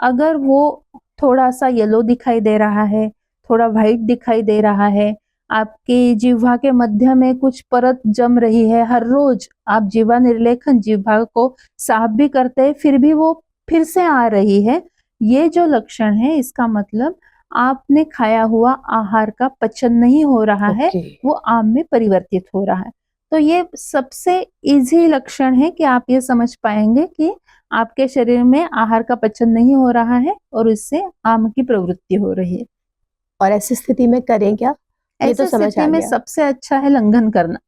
अगर वो थोड़ा सा येलो दिखाई दे रहा है, थोड़ा व्हाइट दिखाई दे रहा है, आपकी जिह्वा के मध्य में कुछ परत जम रही है, हर रोज आप जिह्वा निर्लेखन, जिह्वा को साफ भी करते हैं फिर भी वो फिर से आ रही है, ये जो लक्षण है इसका मतलब आपने खाया हुआ आहार का पचन नहीं हो रहा है, वो आम में परिवर्तित हो रहा है। तो ये सबसे इजी लक्षण है कि आप ये समझ पाएंगे कि आपके शरीर में आहार का पचन नहीं हो रहा है और इससे आम की प्रवृत्ति हो रही है। और ऐसी स्थिति में करें क्या? ये तो ऐसी समझ स्थिति आ में गया। सबसे अच्छा है लंघन करना।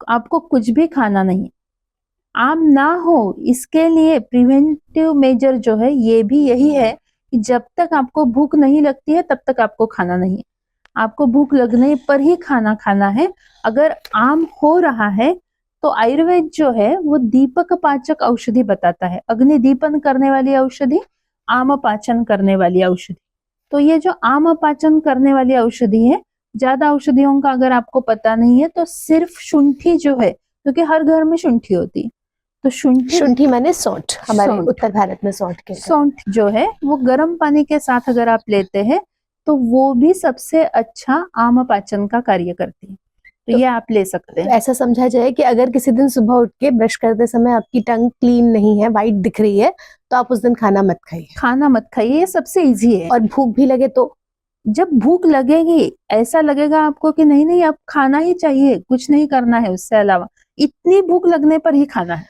आपको कुछ भी खाना नहीं, आम ना हो इसके लिए प्रिवेंटिव मेजर जो है ये भी यही है कि जब तक आपको भूख नहीं लगती है तब तक आपको खाना नहीं है। आपको भूख लगने पर ही खाना खाना है। अगर आम हो रहा है तो आयुर्वेद जो है वो दीपक पाचक औषधि बताता है, अग्नि दीपन करने वाली औषधि, आम पाचन करने वाली औषधि। तो ये जो आम पाचन करने वाली औषधि है, ज्यादा औषधियों का अगर आपको पता नहीं है तो सिर्फ शुंठी जो है, क्योंकि हर घर में शुंठी होती है, तो शुंठी माने सौंठ, हमारे सौंठ। उत्तर भारत में सौंठ कहते हैं। सौंठ जो है वो गर्म पानी के साथ अगर आप लेते हैं तो वो भी सबसे अच्छा आम पाचन का कार्य करती है, तो ये आप ले सकते हैं। ऐसा समझा जाए कि अगर किसी दिन सुबह उठ के ब्रश करते समय आपकी टंग क्लीन नहीं है, वाइट दिख रही है, तो आप उस दिन खाना मत खाइए। खाना मत खाइए, ये सबसे इजी है। और भूख भी लगे तो? जब भूख लगेगी, ऐसा लगेगा आपको कि नहीं नहीं अब खाना ही चाहिए, कुछ नहीं करना है उससे अलावा, इतनी भूख लगने पर ही खाना है,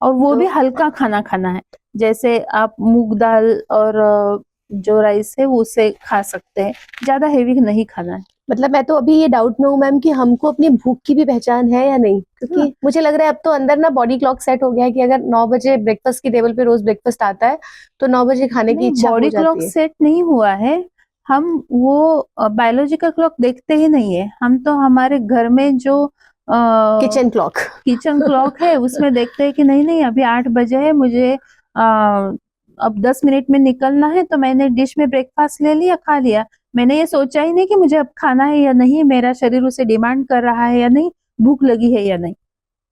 और वो भी हल्का खाना खाना है। जैसे आप मूंग दाल और जो राइस है वो उसे खा सकते हैं, ज्यादा हेवी नहीं खाना है। मतलब मैं तो अभी ये डाउट में हूँ मैम कि हमको अपनी भूख की भी पहचान है या नहीं, क्योंकि मुझे लग रहा है अब तो अंदर ना बॉडी क्लॉक सेट हो गया है कि अगर 9 बजे ब्रेकफास्ट की टेबल पे रोज ब्रेकफास्ट आता है तो 9 बजे खाने की इच्छा हो बॉडी क्लॉक जाती है। सेट नहीं हुआ है, हम वो बायोलॉजिकल क्लॉक देखते ही नहीं है। हम तो हमारे घर में जो किचन क्लॉक है उसमें देखते हैं कि नहीं नहीं अभी 8 बजे है, मुझे अब 10 मिनट में निकलना है, तो मैंने डिश में ब्रेकफास्ट ले लिया, खा लिया, मैंने ये सोचा ही नहीं कि मुझे अब खाना है या नहीं, मेरा शरीर उसे डिमांड कर रहा है या नहीं, भूख लगी है या नहीं।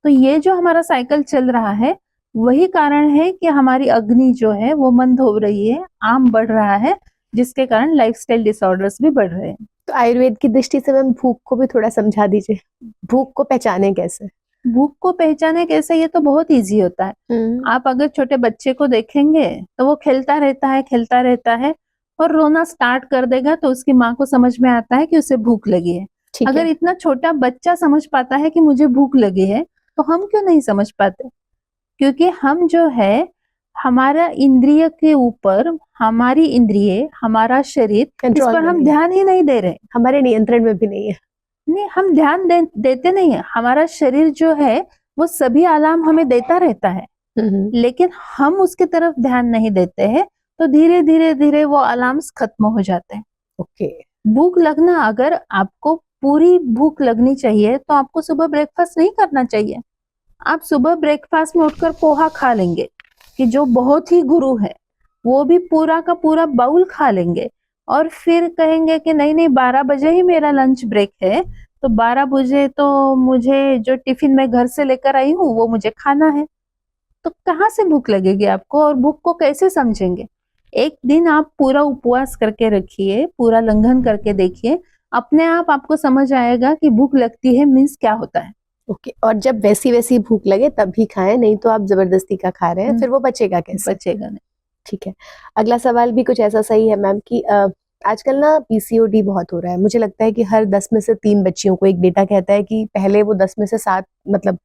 तो ये जो हमारा साइकिल चल रहा है वही कारण है कि हमारी अग्नि जो है वो मंद हो रही है, आम बढ़ रहा है, जिसके कारण लाइफस्टाइल डिसऑर्डर्स भी बढ़ रहे हैं। तो आयुर्वेद की दृष्टि से मैम भूख को भी थोड़ा समझा दीजिए, भूख को पहचाने कैसे? भूख को पहचाने कैसे, ये तो बहुत इजी होता है। आप अगर छोटे बच्चे को देखेंगे तो वो खेलता रहता है और रोना स्टार्ट कर देगा, तो उसकी माँ को समझ में आता है कि उसे भूख लगी है। अगर इतना छोटा बच्चा समझ पाता है कि मुझे भूख लगी है, तो हम क्यों नहीं समझ पाते? क्योंकि हम जो है, हमारा इंद्रिय के ऊपर, हमारी इंद्रिय, हमारा शरीर, इस पर हम ध्यान ही नहीं दे रहे, हमारे नियंत्रण में भी नहीं है। नहीं, हम ध्यान देते नहीं है। हमारा शरीर जो है वो सभी अलार्म हमें देता रहता है, लेकिन हम उसकी तरफ ध्यान नहीं देते हैं, तो धीरे धीरे धीरे वो अलार्म्स खत्म हो जाते हैं। ओके। भूख लगना, अगर आपको पूरी भूख लगनी चाहिए तो आपको सुबह ब्रेकफास्ट नहीं करना चाहिए, आप सुबह ब्रेकफास्ट में उठकर पोहा खा लेंगे, कि जो बहुत ही गुरु है, वो भी पूरा का पूरा बाउल खा लेंगे, और फिर कहेंगे कि नहीं नहीं 12 बजे ही मेरा लंच ब्रेक है, तो 12 बजे तो मुझे जो टिफिन मैं घर से लेकर आई हूँ वो मुझे खाना है। तो कहाँ से भूख लगेगी आपको, और भूख को कैसे समझेंगे? एक दिन आप पूरा उपवास करके रखिए, पूरा लंघन करके देखिए, अपने आप आपको समझ आएगा कि भूख लगती है मीन्स क्या होता है। ओके, और जब वैसी वैसी भूख लगे तब भी खाएं, नहीं तो आप जबरदस्ती का खा रहे हैं, फिर वो बचेगा कैसे? बचेगा नहीं। ठीक है। अगला सवाल भी कुछ ऐसा सही है मैम कि आजकल ना पीसीओडी बहुत हो रहा है। मुझे लगता है कि हर 10 में से 3 बच्चियों को, एक डेटा कहता है कि पहले वो 10 में से 7, मतलब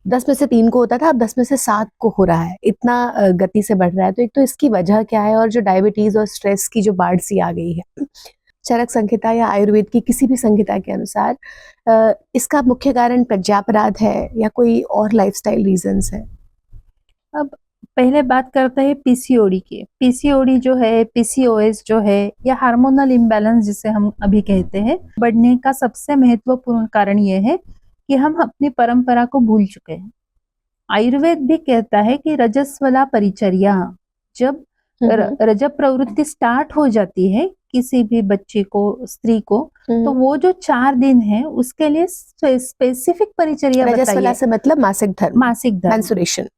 10 में से 3 को होता था, अब 10 में से 7 को हो रहा है। इतना गति से बढ़ रहा है। तो एक तो इसकी वजह क्या है, और जो डायबिटीज और स्ट्रेस की जो बाढ़ सी आ गई है, चरक संहिता या आयुर्वेद की किसी भी संहिता के अनुसार इसका मुख्य कारण प्रज्ञापराध है या कोई और लाइफस्टाइल रीजंस है? अब पहले बात करते हैं पीसीओडी की। पीसीओडी जो है, पीसीओएस जो है, या हार्मोनल इम्बैलेंस जिसे हम अभी कहते हैं, बढ़ने का सबसे महत्वपूर्ण कारण ये है कि हम अपनी परंपरा को भूल चुके हैं। आयुर्वेद भी कहता है कि रजस्वला परिचर्या, जब रजब प्रवृत्ति स्टार्ट हो जाती है किसी भी बच्ची को, स्त्री को, तो वो जो 4 दिन है उसके लिए स्पेसिफिक परिचर्या रजस्वला बताइए। से मतलब मासिक धर्म, मासिक धर्म, मेंस्ट्रुएशन।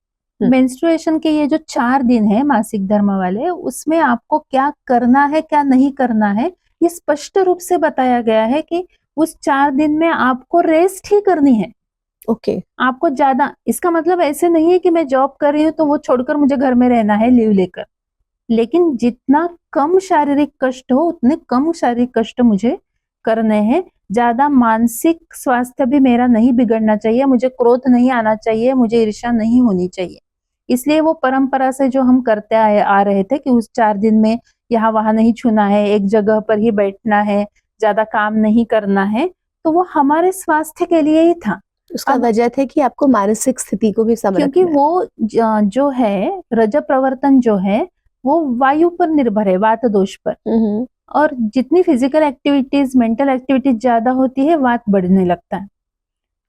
मेंस्ट्रुएशन के ये जो 4 दिन है मासिक धर्म वाले, उसमें आपको क्या करना है क्या नहीं करना है, ये स्पष्ट रूप से बताया गया है कि उस 4 दिन में आपको रेस्ट ही करनी है। ओके। आपको ज्यादा, इसका मतलब ऐसे नहीं है कि मैं जॉब कर रही हूँ तो वो छोड़कर मुझे घर में रहना है लीव लेकर, लेकिन जितना कम शारीरिक कष्ट हो उतने कम शारीरिक कष्ट मुझे करने हैं। ज्यादा मानसिक स्वास्थ्य भी मेरा नहीं बिगड़ना चाहिए, मुझे क्रोध नहीं आना चाहिए, मुझे ईर्ष्या नहीं होनी चाहिए। इसलिए वो परंपरा से जो हम करते आ रहे थे कि उस 4 दिन में यहाँ वहां नहीं छूना है, एक जगह पर ही बैठना है, ज्यादा काम नहीं करना है, तो वो हमारे स्वास्थ्य के लिए ही था। उसका वजह थे कि आपको मानसिक स्थिति को भी समझना है, क्योंकि वो जो है रज प्रवर्तन जो है वो वायु पर निर्भर है, वात दोष पर, और जितनी फिजिकल एक्टिविटीज, मेंटल एक्टिविटीज ज्यादा होती है, वात बढ़ने लगता है।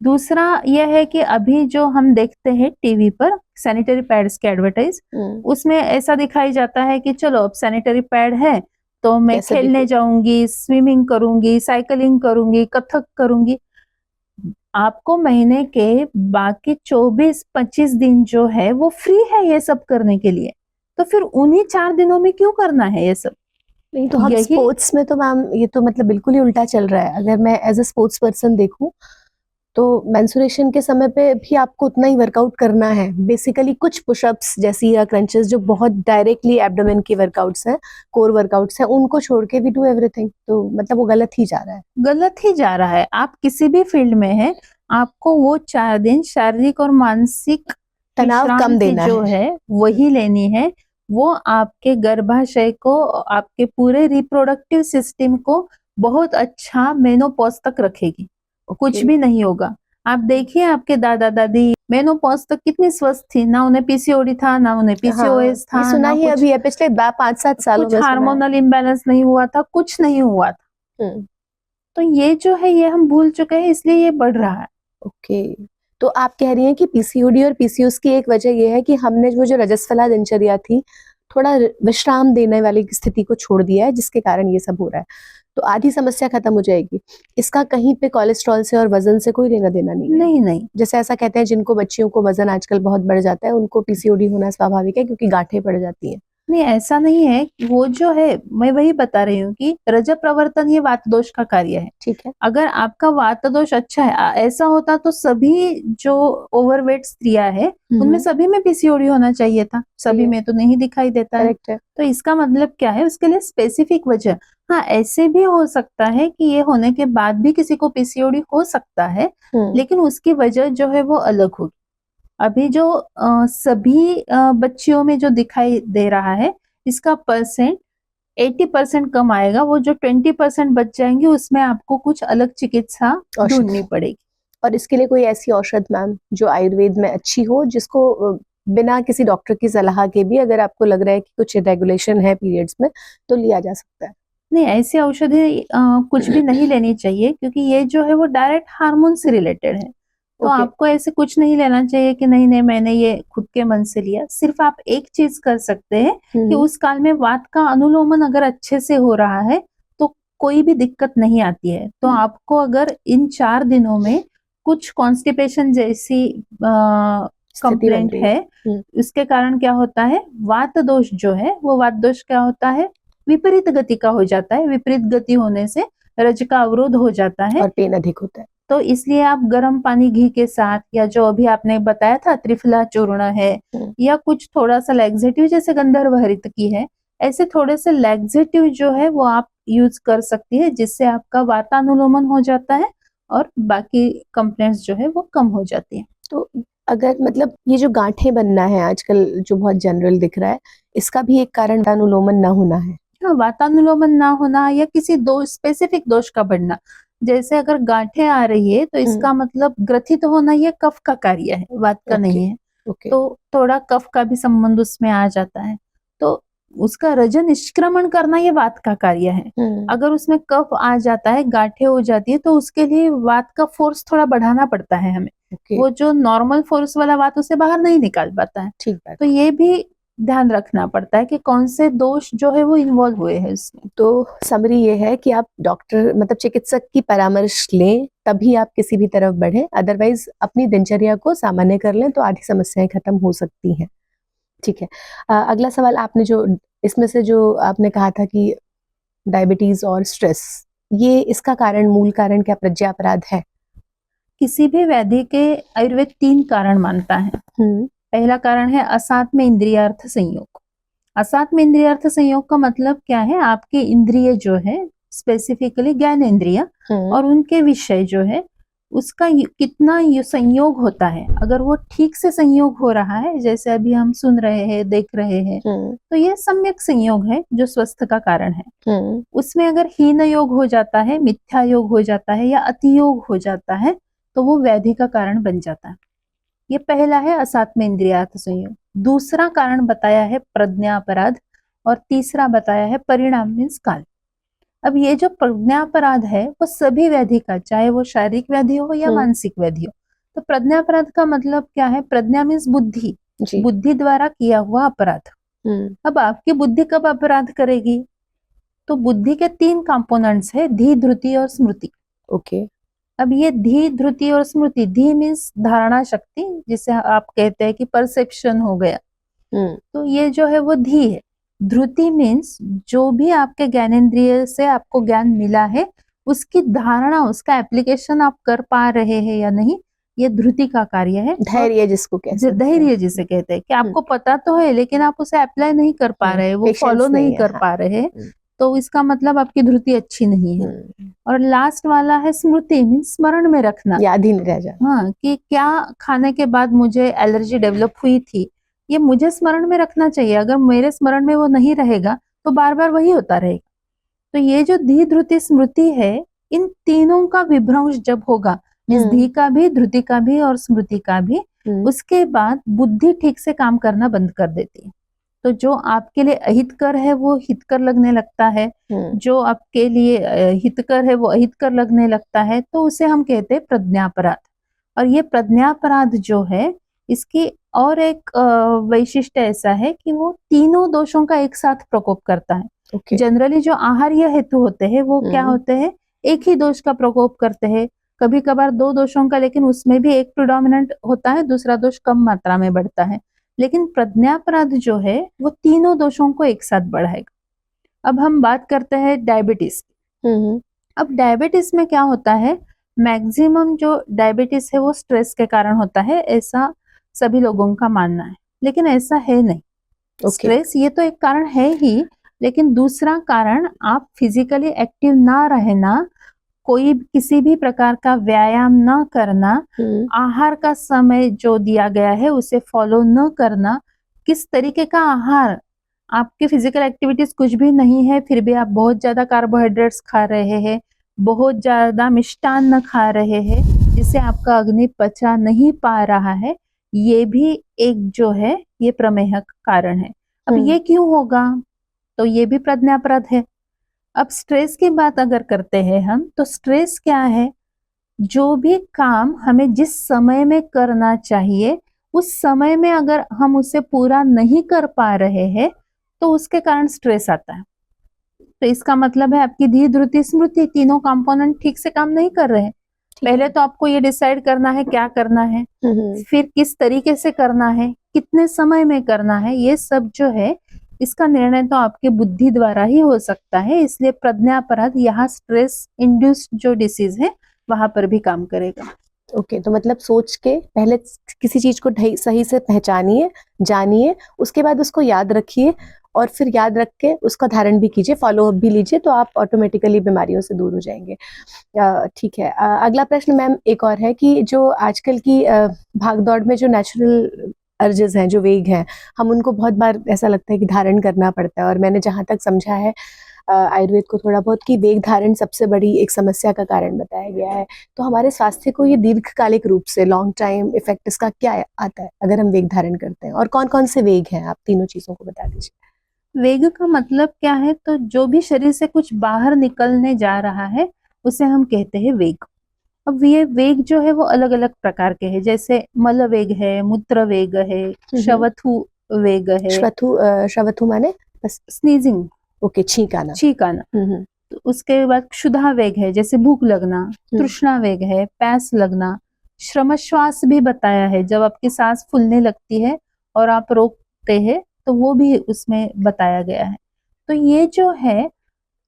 दूसरा यह है कि अभी जो हम देखते हैं टीवी पर सैनिटरी पैड्स के एडवर्टाइज, उसमें ऐसा दिखाई जाता है कि चलो अब सैनिटरी पैड है तो मैं कैसे भी खेलने जाऊंगी, स्विमिंग करूंगी, साइकिलिंग करूंगी, कथक करूंगी। आपको महीने के बाकी 24-25 दिन जो है वो फ्री है ये सब करने के लिए, तो फिर उन्हीं 4 दिनों में क्यों करना है ये सब? नहीं तो हम स्पोर्ट्स में तो मैम ये तो मतलब बिल्कुल ही उल्टा चल रहा है। अगर मैं एज अ स्पोर्ट्स पर्सन देखूं तो मेंस्ट्रुएशन के समय पे भी आपको उतना ही वर्कआउट करना है। बेसिकली कुछ पुशअप्स जैसी या क्रंचेस जो बहुत डायरेक्टली एब्डोमेन की वर्कआउट्स हैं, कोर वर्कआउट्स हैं, उनको छोड़ के भी डू एवरीथिंग। तो मतलब वो गलत ही जा रहा है। गलत ही जा रहा है। आप किसी भी फील्ड में हैं, आपको वो 4 दिन शारीरिक और मानसिक तनाव कम देना जो है वही लेनी है। वो आपके गर्भाशय को, आपके पूरे रिप्रोडक्टिव सिस्टम को बहुत अच्छा मेनोपॉज तक रखेगी। कुछ भी नहीं होगा। आप देखिए आपके दादा दादी मेनोपॉज तक कितनी स्वस्थ थी, ना उन्हें पीसीओडी था, ना उन्हें पीसीओएस था, सुना ना ही अभी है पिछले 5-7 सालों में हार्मोनल इम्बैलेंस नहीं हुआ था, कुछ नहीं हुआ था। तो ये जो है ये हम भूल चुके हैं, इसलिए ये बढ़ रहा है। ओके, तो आप कह रही हैं कि पीसीओडी और पीसीओएस की एक वजह ये है कि हमने वो जो रजस्वला दिनचर्या थी, थोड़ा विश्राम देने वाली स्थिति को छोड़ दिया है, जिसके कारण ये सब हो रहा है। तो आधी समस्या खत्म हो जाएगी। इसका कहीं पे कोलेस्ट्रॉल से और वजन से कोई लेना देना नहीं है? नहीं। जैसे ऐसा कहते हैं जिनको बच्चियों को वजन आजकल बहुत बढ़ जाता है, उनको पीसीओडी होना स्वाभाविक है क्योंकि गांठें पड़ जाती हैं। नहीं, ऐसा नहीं है। वो जो है, मैं वही बता रही हूँ कि रज प्रवर्तन ये वात दोष का कार्य है। ठीक है। अगर आपका वात दोष अच्छा है, ऐसा होता तो सभी जो ओवरवेट स्त्रियां है उनमें सभी में पीसीओडी होना चाहिए था, सभी में तो नहीं दिखाई देता है। तो इसका मतलब क्या है, उसके लिए स्पेसिफिक वजह। हाँ, ऐसे भी हो सकता है कि ये होने के बाद भी किसी को पीसीओडी हो सकता है, लेकिन उसकी वजह जो है वो अलग होगी। अभी जो सभी बच्चियों में जो दिखाई दे रहा है, इसका परसेंट 80% कम आएगा। वो जो 20% बच जाएंगे उसमें आपको कुछ अलग चिकित्सा ढूंढनी पड़ेगी। और इसके लिए कोई ऐसी औषध मैम जो आयुर्वेद में अच्छी हो, जिसको बिना किसी डॉक्टर की सलाह के भी अगर आपको लग रहा है कि कुछ रेगुलेशन है पीरियड्स में तो लिया जा सकता है? नहीं, ऐसी औषधि कुछ भी नहीं लेनी चाहिए, क्योंकि ये जो है वो डायरेक्ट हार्मोन से रिलेटेड है। तो ओके। आपको ऐसे कुछ नहीं लेना चाहिए कि नहीं नहीं मैंने ये खुद के मन से लिया। सिर्फ आप एक चीज कर सकते हैं कि उस काल में वात का अनुलोमन अगर अच्छे से हो रहा है तो कोई भी दिक्कत नहीं आती है। तो आपको अगर इन 4 दिनों में कुछ कॉन्स्टिपेशन जैसी स्थिति बन कंप्लेंट रही है, हम्म, इसके कारण क्या होता है, वात दोष जो है वो वात दोष क्या होता है, विपरीत गति का हो जाता है। विपरीत गति होने से रज का अवरोध हो जाता है। और पेन अधिक होता है। तो इसलिए आप गर्म पानी घी के साथ, या जो अभी आपने बताया था त्रिफला चूर्ण है, या कुछ थोड़ा सा लैक्सेटिव जैसे गंधर्व हरित की है, ऐसे थोड़े से लैक्सेटिव जो है वो आप यूज कर सकती है, जिससे आपका वातानुलोमन हो जाता है और बाकी कंप्लेंट्स जो है वो कम हो जाती है। तो अगर मतलब ये जो गांठें बनना है आजकल जो बहुत जनरल दिख रहा है, इसका भी एक कारण अनुलोमन ना होना है। हाँ, वातानुलोमन ना होना या किसी दोष, स्पेसिफिक दोष का बढ़ना, जैसे अगर गांठें आ रही है तो इसका मतलब ग्रथित होना ये कफ का कार्य है, वात का नहीं है। ओके। तो थोड़ा कफ का भी संबंध उसमें आ जाता है। तो उसका रज निष्क्रमण करना ये वात का कार्य है। अगर उसमें कफ आ जाता है, गांठें हो जाती है, तो उसके लिए वात का फोर्स थोड़ा बढ़ाना पड़ता है हमें। ओके, वो जो नॉर्मल फोर्स वाला वात उसे बाहर नहीं निकाल पाता है। ठीक बात। तो ये भी ध्यान रखना पड़ता है कि कौन से दोष जो है वो इन्वॉल्व हुए हैं इसमें। तो समरी ये है कि आप डॉक्टर मतलब चिकित्सक की परामर्श लें, तभी आप किसी भी तरफ बढ़ें। अदरवाइज अपनी दिनचर्या को सामान्य कर लें तो आधी समस्याएं खत्म हो सकती हैं। ठीक है। अगला सवाल, आपने जो इसमें से जो आपने कहा था कि डायबिटीज और स्ट्रेस, ये इसका कारण, मूल कारण क्या प्रज्ञापराध है? किसी भी व्याधि के आयुर्वेद 3 कारण मानता है। पहला कारण है असात्म इंद्रियार्थ संयोग। असात्म इंद्रियार्थ संयोग का मतलब क्या है, आपके इंद्रिय जो है, स्पेसिफिकली ज्ञान इंद्रिय और उनके विषय जो है उसका कितना संयोग होता है। अगर वो ठीक से संयोग हो रहा है, जैसे अभी हम सुन रहे हैं, देख रहे हैं, तो ये सम्यक संयोग है जो स्वस्थ का कारण है। उसमें अगर हीन योग हो जाता है, मिथ्या योग हो जाता है या अति योग हो जाता है, तो वो व्याधि का कारण बन जाता है। ये पहला है असात्म इंद्रियार्थ संयोग। दूसरा कारण बताया है प्रज्ञापराध, और तीसरा बताया है परिणाम मीन्स काल। अब ये जो प्रज्ञापराध है वो सभी व्याधि का, चाहे वो शारीरिक व्याधि हो या मानसिक व्याधि हो। तो प्रज्ञापराध का मतलब क्या है, प्रज्ञा मीन्स बुद्धि, बुद्धि द्वारा किया हुआ अपराध। अब आपकी बुद्धि कब अपराध करेगी, तो बुद्धि के 3 कंपोनेंट्स है, धी, धृति और स्मृति। ओके। अब ये धी, धृति और स्मृति, धी मीन्स धारणा शक्ति, जिसे आप कहते हैं कि परसेप्शन हो गया, तो ये जो है वो धी है। धृति मीन्स जो भी आपके ज्ञानेंद्रिय से आपको ज्ञान मिला है उसकी धारणा, उसका एप्लीकेशन आप कर पा रहे हैं या नहीं, ये धृति का कार्य है। धैर्य जिसको कहते हैं, धैर्य जिसे कहते हैं कि आपको पता तो है लेकिन आप उसे अप्लाई नहीं कर पा रहे, वो फॉलो नहीं कर पा रहे, तो इसका मतलब आपकी धृति अच्छी नहीं है। और लास्ट वाला है स्मृति, मीन्स स्मरण में रखना, याद ही नहीं रह जाना। हाँ, कि क्या खाने के बाद मुझे एलर्जी डेवलप हुई थी, ये मुझे स्मरण में रखना चाहिए। अगर मेरे स्मरण में वो नहीं रहेगा तो बार बार वही होता रहेगा। तो ये जो धी, धृति, स्मृति है, इन तीनों का विभ्रंश जब होगा, मीन्स धी का भी, धृति का भी और स्मृति का भी, उसके बाद बुद्धि ठीक से काम करना बंद कर देती है। तो जो आपके लिए अहितकर है वो हितकर लगने लगता है, जो आपके लिए हितकर है वो अहितकर लगने लगता है, तो उसे हम कहते हैं प्रज्ञापराध। और ये प्रज्ञापराध जो है, इसकी और एक वैशिष्ट्य ऐसा है कि वो तीनों दोषों का एक साथ प्रकोप करता है। जनरली जो आहार्य हेतु होते हैं वो क्या होते हैं, एक ही दोष का प्रकोप करते हैं, कभी कभार 2 दोषों का, लेकिन उसमें भी एक प्रिडोमिनेंट होता है, दूसरा दोष कम मात्रा में बढ़ता है। लेकिन प्रज्ञापराध जो है वो तीनों दोषों को एक साथ बढ़ाएगा। अब हम बात करते हैं डायबिटीज। अब डायबिटीज में क्या होता है, मैक्सिमम जो डायबिटीज है वो स्ट्रेस के कारण होता है, ऐसा सभी लोगों का मानना है, लेकिन ऐसा है नहीं। स्ट्रेस ये तो एक कारण है ही, लेकिन दूसरा कारण आप फिजिकली एक्टिव ना रहना, कोई किसी भी प्रकार का व्यायाम न करना, आहार का समय जो दिया गया है उसे फॉलो न करना, किस तरीके का आहार, आपकी फिजिकल एक्टिविटीज कुछ भी नहीं है फिर भी आप बहुत ज्यादा कार्बोहाइड्रेट्स खा रहे हैं, बहुत ज्यादा मिष्टान्न खा रहे हैं, जिससे आपका अग्नि पचा नहीं पा रहा है, ये भी एक जो है ये प्रमेह कारण है। अब ये क्यों होगा, तो ये भी प्रज्ञापराध है। अब स्ट्रेस की बात अगर करते हैं हम, तो स्ट्रेस क्या है, जो भी काम हमें जिस समय में करना चाहिए उस समय में अगर हम उसे पूरा नहीं कर पा रहे हैं तो उसके कारण स्ट्रेस आता है। तो इसका मतलब है आपकी धीर धृति स्मृति तीनों कंपोनेंट ठीक से काम नहीं कर रहे हैं। ठीक पहले है। तो आपको ये डिसाइड करना है क्या करना है, फिर किस तरीके से करना है, कितने समय में करना है, ये सब जो है इसका निर्णय तो आपके बुद्धि द्वारा ही हो सकता है। इसलिए प्रज्ञापराध यहाँ स्ट्रेस इंड्यूस्ड जो डिसीज है वहां पर भी काम करेगा। ओके, तो मतलब सोच के पहले किसी चीज को सही से पहचानिए, जानिए, उसके बाद उसको याद रखिए और फिर याद रख के उसका धारण भी कीजिए, फॉलो अप भी लीजिए, तो आप ऑटोमेटिकली बीमारियों से दूर हो जाएंगे। ठीक है। अगला प्रश्न मैम एक और है कि जो आजकल की भागदौड़ में जो नेचुरल अर्जेस हैं, जो वेग हैं, हम उनको बहुत बार ऐसा लगता है कि धारण करना पड़ता है, और मैंने जहाँ तक समझा है आयुर्वेद को थोड़ा बहुत, कि वेग धारण सबसे बड़ी एक समस्या का कारण बताया गया है। तो हमारे स्वास्थ्य को ये दीर्घकालिक रूप से लॉन्ग टाइम इफेक्ट इसका क्या आता है अगर हम वेग धारण करते हैं, और कौन कौन से वेग हैं, आप तीनों चीजों को बता दीजिए। वेग का मतलब क्या है? तो जो भी शरीर से कुछ बाहर निकलने जा रहा है उसे हम कहते हैं वेग। अब ये वेग जो है वो अलग अलग प्रकार के हैं, जैसे मल वेग है, मूत्र वेग है, शवथु वेग है। श्वथु माने बस स्नीजिंग, ओके, छींक आना। छींक आना। तो उसके बाद क्षुधा वेग है, जैसे भूख लगना। तृष्णा वेग है, प्यास लगना। श्रमश्वास भी बताया है, जब आपकी सांस फूलने लगती है और आप रोकते हैं तो वो भी उसमें बताया गया है। तो ये जो है,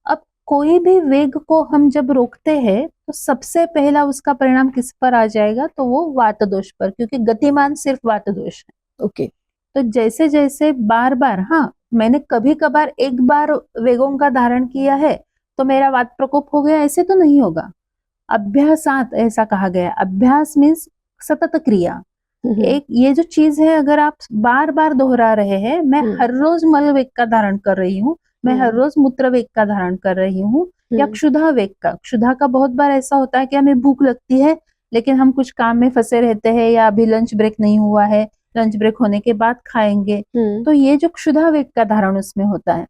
अब कोई भी वेग को हम जब रोकते हैं तो सबसे पहला उसका परिणाम किस पर आ जाएगा? तो वो वात दोष पर, क्योंकि गतिमान सिर्फ वात दोष है। ओके। तो जैसे जैसे बार बार, हाँ मैंने कभी कभार एक बार वेगों का धारण किया है तो मेरा वात प्रकोप हो गया, ऐसे तो नहीं होगा। अभ्यासात ऐसा कहा गया। अभ्यास मीन्स सतत क्रिया। एक ये जो चीज है, अगर आप बार बार दोहरा रहे हैं, मैं हर रोज मल वेग का धारण कर रही हूँ, मैं हर रोज मूत्र वेग का धारण कर रही हूँ, या क्षुधा वेग का। क्षुधा का बहुत बार ऐसा होता है कि हमें भूख लगती है लेकिन हम कुछ काम में फंसे रहते हैं, या अभी लंच ब्रेक नहीं हुआ है, लंच ब्रेक होने के बाद खाएंगे, तो ये जो क्षुधा वेग का धारण उसमें होता है।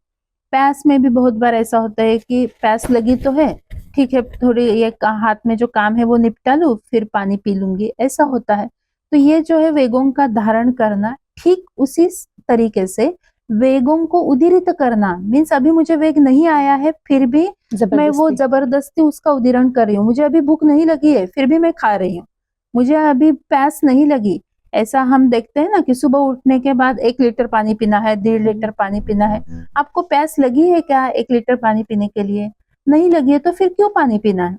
प्यास में भी बहुत बार ऐसा होता है कि प्यास लगी तो है, ठीक है थोड़ी ये हाथ में जो काम है वो निपटा लूं फिर पानी पी लूंगी, ऐसा होता है। तो ये जो है वेगों का धारण करना, ठीक उसी तरीके से वेगों को उदीरित करना मीन्स अभी मुझे वेग नहीं आया है फिर भी मैं वो जबरदस्ती उसका उदीरण कर रही हूँ। मुझे अभी भूख नहीं लगी है फिर भी मैं खा रही हूँ, मुझे अभी प्यास नहीं लगी। ऐसा हम देखते हैं ना कि सुबह उठने के बाद 1 लीटर पानी पीना है, 1.5 लीटर पानी पीना है। आपको प्यास लगी है क्या 1 लीटर पानी पीने के लिए? नहीं लगी है, तो फिर क्यों पानी पीना है?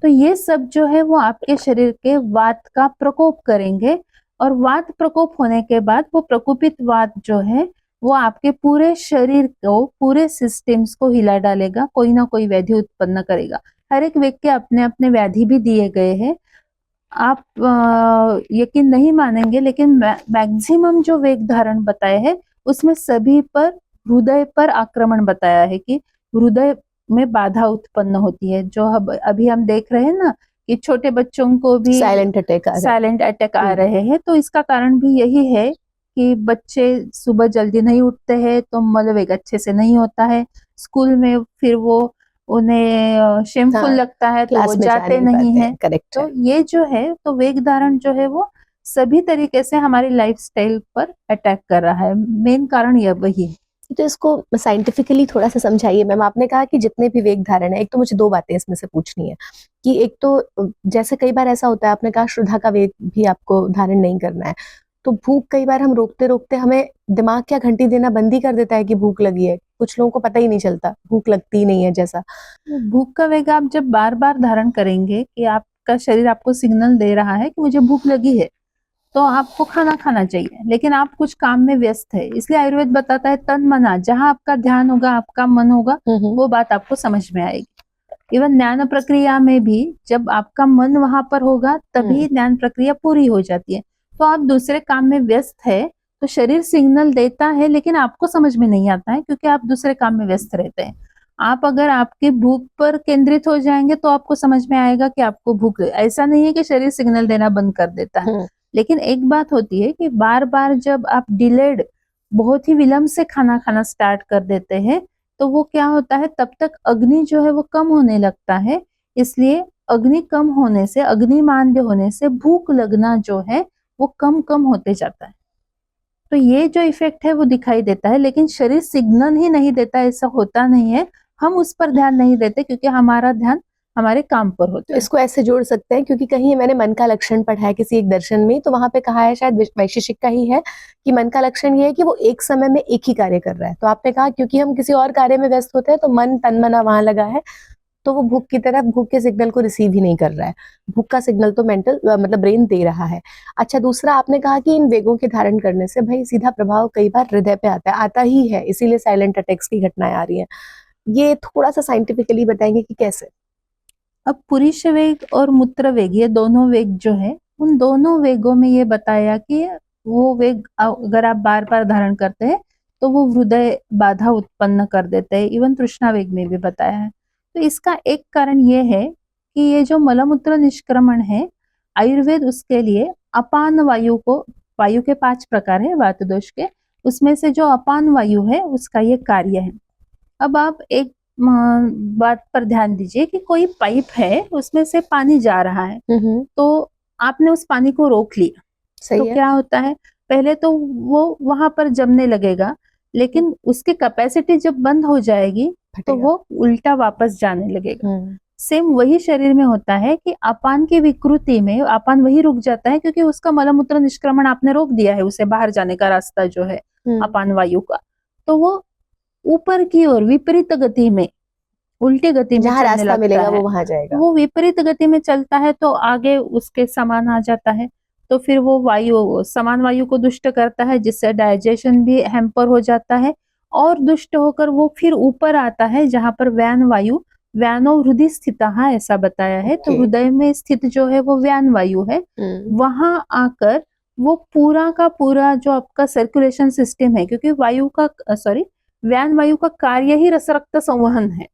तो ये सब जो है वो आपके शरीर के वात का प्रकोप करेंगे, और वात प्रकोप होने के बाद वो प्रकोपित वात जो है वो आपके पूरे शरीर को, पूरे सिस्टम्स को हिला डालेगा, कोई ना कोई व्याधि उत्पन्न करेगा। हर एक व्यक्ति के अपने अपने व्याधि भी दिए गए हैं। आप यकीन नहीं मानेंगे लेकिन मैक्सिमम जो वेग धारण बताए हैं उसमें सभी पर हृदय पर आक्रमण बताया है, कि हृदय में बाधा उत्पन्न होती है। जो अभी हम देख रहे हैं ना कि छोटे बच्चों को भी साइलेंट अटैक आ रहे हैं, तो इसका कारण भी यही है कि बच्चे सुबह जल्दी नहीं उठते हैं, तो मलवेग अच्छे से नहीं होता है। स्कूल में फिर वो उन्हें शेमफुल लगता है तो वो जाते नहीं है। तो ये जो है, तो वेग धारण जो है वो सभी तरीके से हमारी लाइफस्टाइल पर अटैक कर रहा है। मेन कारण यह वही है। तो इसको साइंटिफिकली थोड़ा सा समझाइए मैम। आपने कहा कि जितने भी वेग धारण है, एक तो मुझे 2 बातें इसमें से पूछनी है कि एक तो जैसे कई बार ऐसा होता है, आपने कहा क्षुधा का वेग भी आपको धारण नहीं करना है, तो भूख कई बार हम रोकते रोकते, हमें दिमाग क्या घंटी देना बंद ही कर देता है कि भूख लगी है, कुछ लोगों को पता ही नहीं चलता, भूख लगती ही नहीं है जैसा। भूख का वेग आप जब बार बार धारण करेंगे कि आपका शरीर आपको सिग्नल दे रहा है कि मुझे भूख लगी है, तो आपको खाना खाना चाहिए, लेकिन आप कुछ काम में व्यस्त है। इसलिए आयुर्वेद बताता है तन मना, जहां आपका ध्यान होगा, आपका मन होगा, वो बात आपको समझ में आएगी। इवन ज्ञान प्रक्रिया में भी जब आपका मन वहां पर होगा तभी ज्ञान प्रक्रिया पूरी हो जाती है। तो आप दूसरे काम में व्यस्त है तो शरीर सिग्नल देता है लेकिन आपको समझ में नहीं आता है, क्योंकि आप दूसरे काम में व्यस्त रहते हैं। आप अगर आपकी भूख पर केंद्रित हो जाएंगे तो आपको समझ में आएगा कि आपको भूख, ऐसा नहीं है कि शरीर सिग्नल देना बंद कर देता है। लेकिन एक बात होती है कि बार बार जब आप डिलेड, बहुत ही विलंब से खाना खाना स्टार्ट कर देते हैं, तो वो क्या होता है, तब तक अग्नि जो है वो कम होने लगता है। इसलिए अग्नि कम होने से, अग्निमांद्य होने से भूख लगना जो है वो कम कम होते जाता है। तो ये जो इफेक्ट है वो दिखाई देता है, लेकिन शरीर सिग्नल ही नहीं देता, ऐसा होता नहीं है। हम उस पर ध्यान नहीं देते क्योंकि हमारा ध्यान हमारे काम पर तो होता है। इसको ऐसे जोड़ सकते हैं, क्योंकि कहीं मैंने मन का लक्षण पढ़ा है किसी एक दर्शन में, तो वहां पे कहा है, शायद वैशेषिक का ही है, कि मन का लक्षण ये है कि वो एक समय में एक ही कार्य कर रहा है। तो आपने कहा क्योंकि हम किसी और कार्य में व्यस्त होते हैं तो मन तनमना वहां लगा है, तो वो भूख की तरह भूख के सिग्नल को रिसीव ही नहीं कर रहा है। भूख का सिग्नल तो मेंटल मतलब ब्रेन दे रहा है। अच्छा, दूसरा आपने कहा कि इन वेगों के धारण करने से भाई सीधा प्रभाव कई बार हृदय पे आता ही है, इसीलिए साइलेंट अटैक्स की घटनाएं आ रही हैं। ये थोड़ा सा साइंटिफिकली बताएंगे कि कैसे? अब पुरुष वेग और मूत्र वेग, ये दोनों वेग जो है, उन दोनों वेगों में ये बताया कि वो वेग अगर आप बार बार धारण करते हैं तो वो हृदय बाधा उत्पन्न कर देते हैं। इवन तृष्णा वेग में भी बताया है। तो इसका एक कारण ये है कि ये जो मलमूत्र निष्क्रमण है, आयुर्वेद उसके लिए अपान वायु को, वायु के 5 प्रकार है वात दोष के, उसमें से जो अपान वायु है उसका ये कार्य है। अब आप एक बात पर ध्यान दीजिए कि कोई पाइप है, उसमें से पानी जा रहा है, तो आपने उस पानी को रोक लिया, सही तो है। क्या होता है, पहले तो वो वहां पर जमने लगेगा, लेकिन उसकी कैपेसिटी जब बंद हो जाएगी तो फटेगा। वो उल्टा वापस जाने लगेगा। हम्म। सेम वही शरीर में होता है कि अपान की विकृति में अपान वही रुक जाता है क्योंकि उसका मलमूत्र निष्क्रमण आपने रोक दिया है, उसे बाहर जाने का रास्ता जो है अपान वायु का, तो वो ऊपर की ओर विपरीत गति में, उल्टी गति में जहां चलने रास्ता लगता मिलेगा है। वो वहां जाएगा। वो विपरीत गति में चलता है तो आगे उसके समान आ जाता है, तो फिर वो वायु समान वायु को दुष्ट करता है, जिससे डाइजेशन भी हैम्पर हो जाता है, और दुष्ट होकर वो फिर ऊपर आता है जहां पर व्यान वायु, व्यानो हृदय स्थित ऐसा बताया है। तो Okay. हृदय में स्थित जो है वो व्यान वायु है, वहां आकर वो पूरा का पूरा जो आपका सर्कुलेशन सिस्टम है, क्योंकि वायु का व्यान वायु का कार्य ही रस रक्त संवहन है,